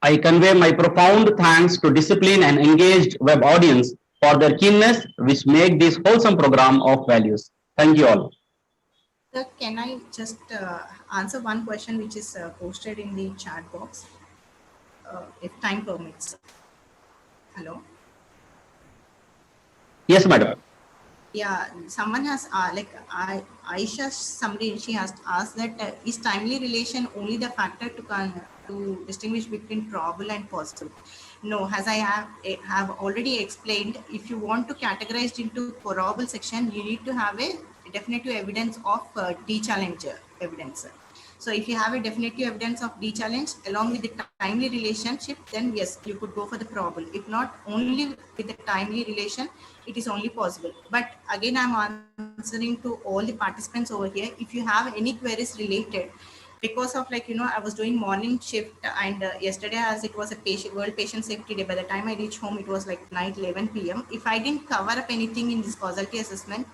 I convey my profound thanks to disciplined and engaged web audience for their keenness, which make this wholesome program of values. Thank you all. Sir, can I just answer one question which is posted in the chat box, if time permits? Hello? Yes, madam. Yeah, someone has Aisha, somebody, she has asked that is timely relation only the factor to distinguish between probable and possible? No, as I have already explained, if you want to categorize into probable section, you need to have a definitive evidence of D-challenge evidence. So if you have a definitive evidence of D-challenge along with the timely relationship, then yes, you could go for the probable. If not, only with the timely relation, it is only possible. But again, I'm answering to all the participants over here. If you have any queries related, because of I was doing morning shift, and yesterday, as it was a World Patient Safety Day, by the time I reached home, it was like night 11 p.m. If I didn't cover up anything in this causality assessment,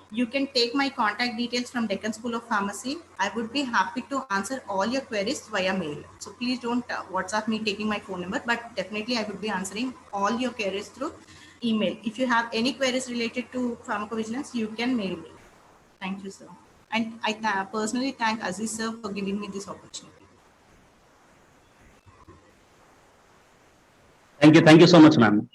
you can take my contact details from Deccan School of Pharmacy. I would be happy to answer all your queries via mail. So please don't WhatsApp me taking my phone number, but definitely I would be answering all your queries through email. If you have any queries related to pharmacovigilance, you can mail me. Thank you, sir. And I personally thank Aziz sir for giving me this opportunity. Thank you so much, ma'am.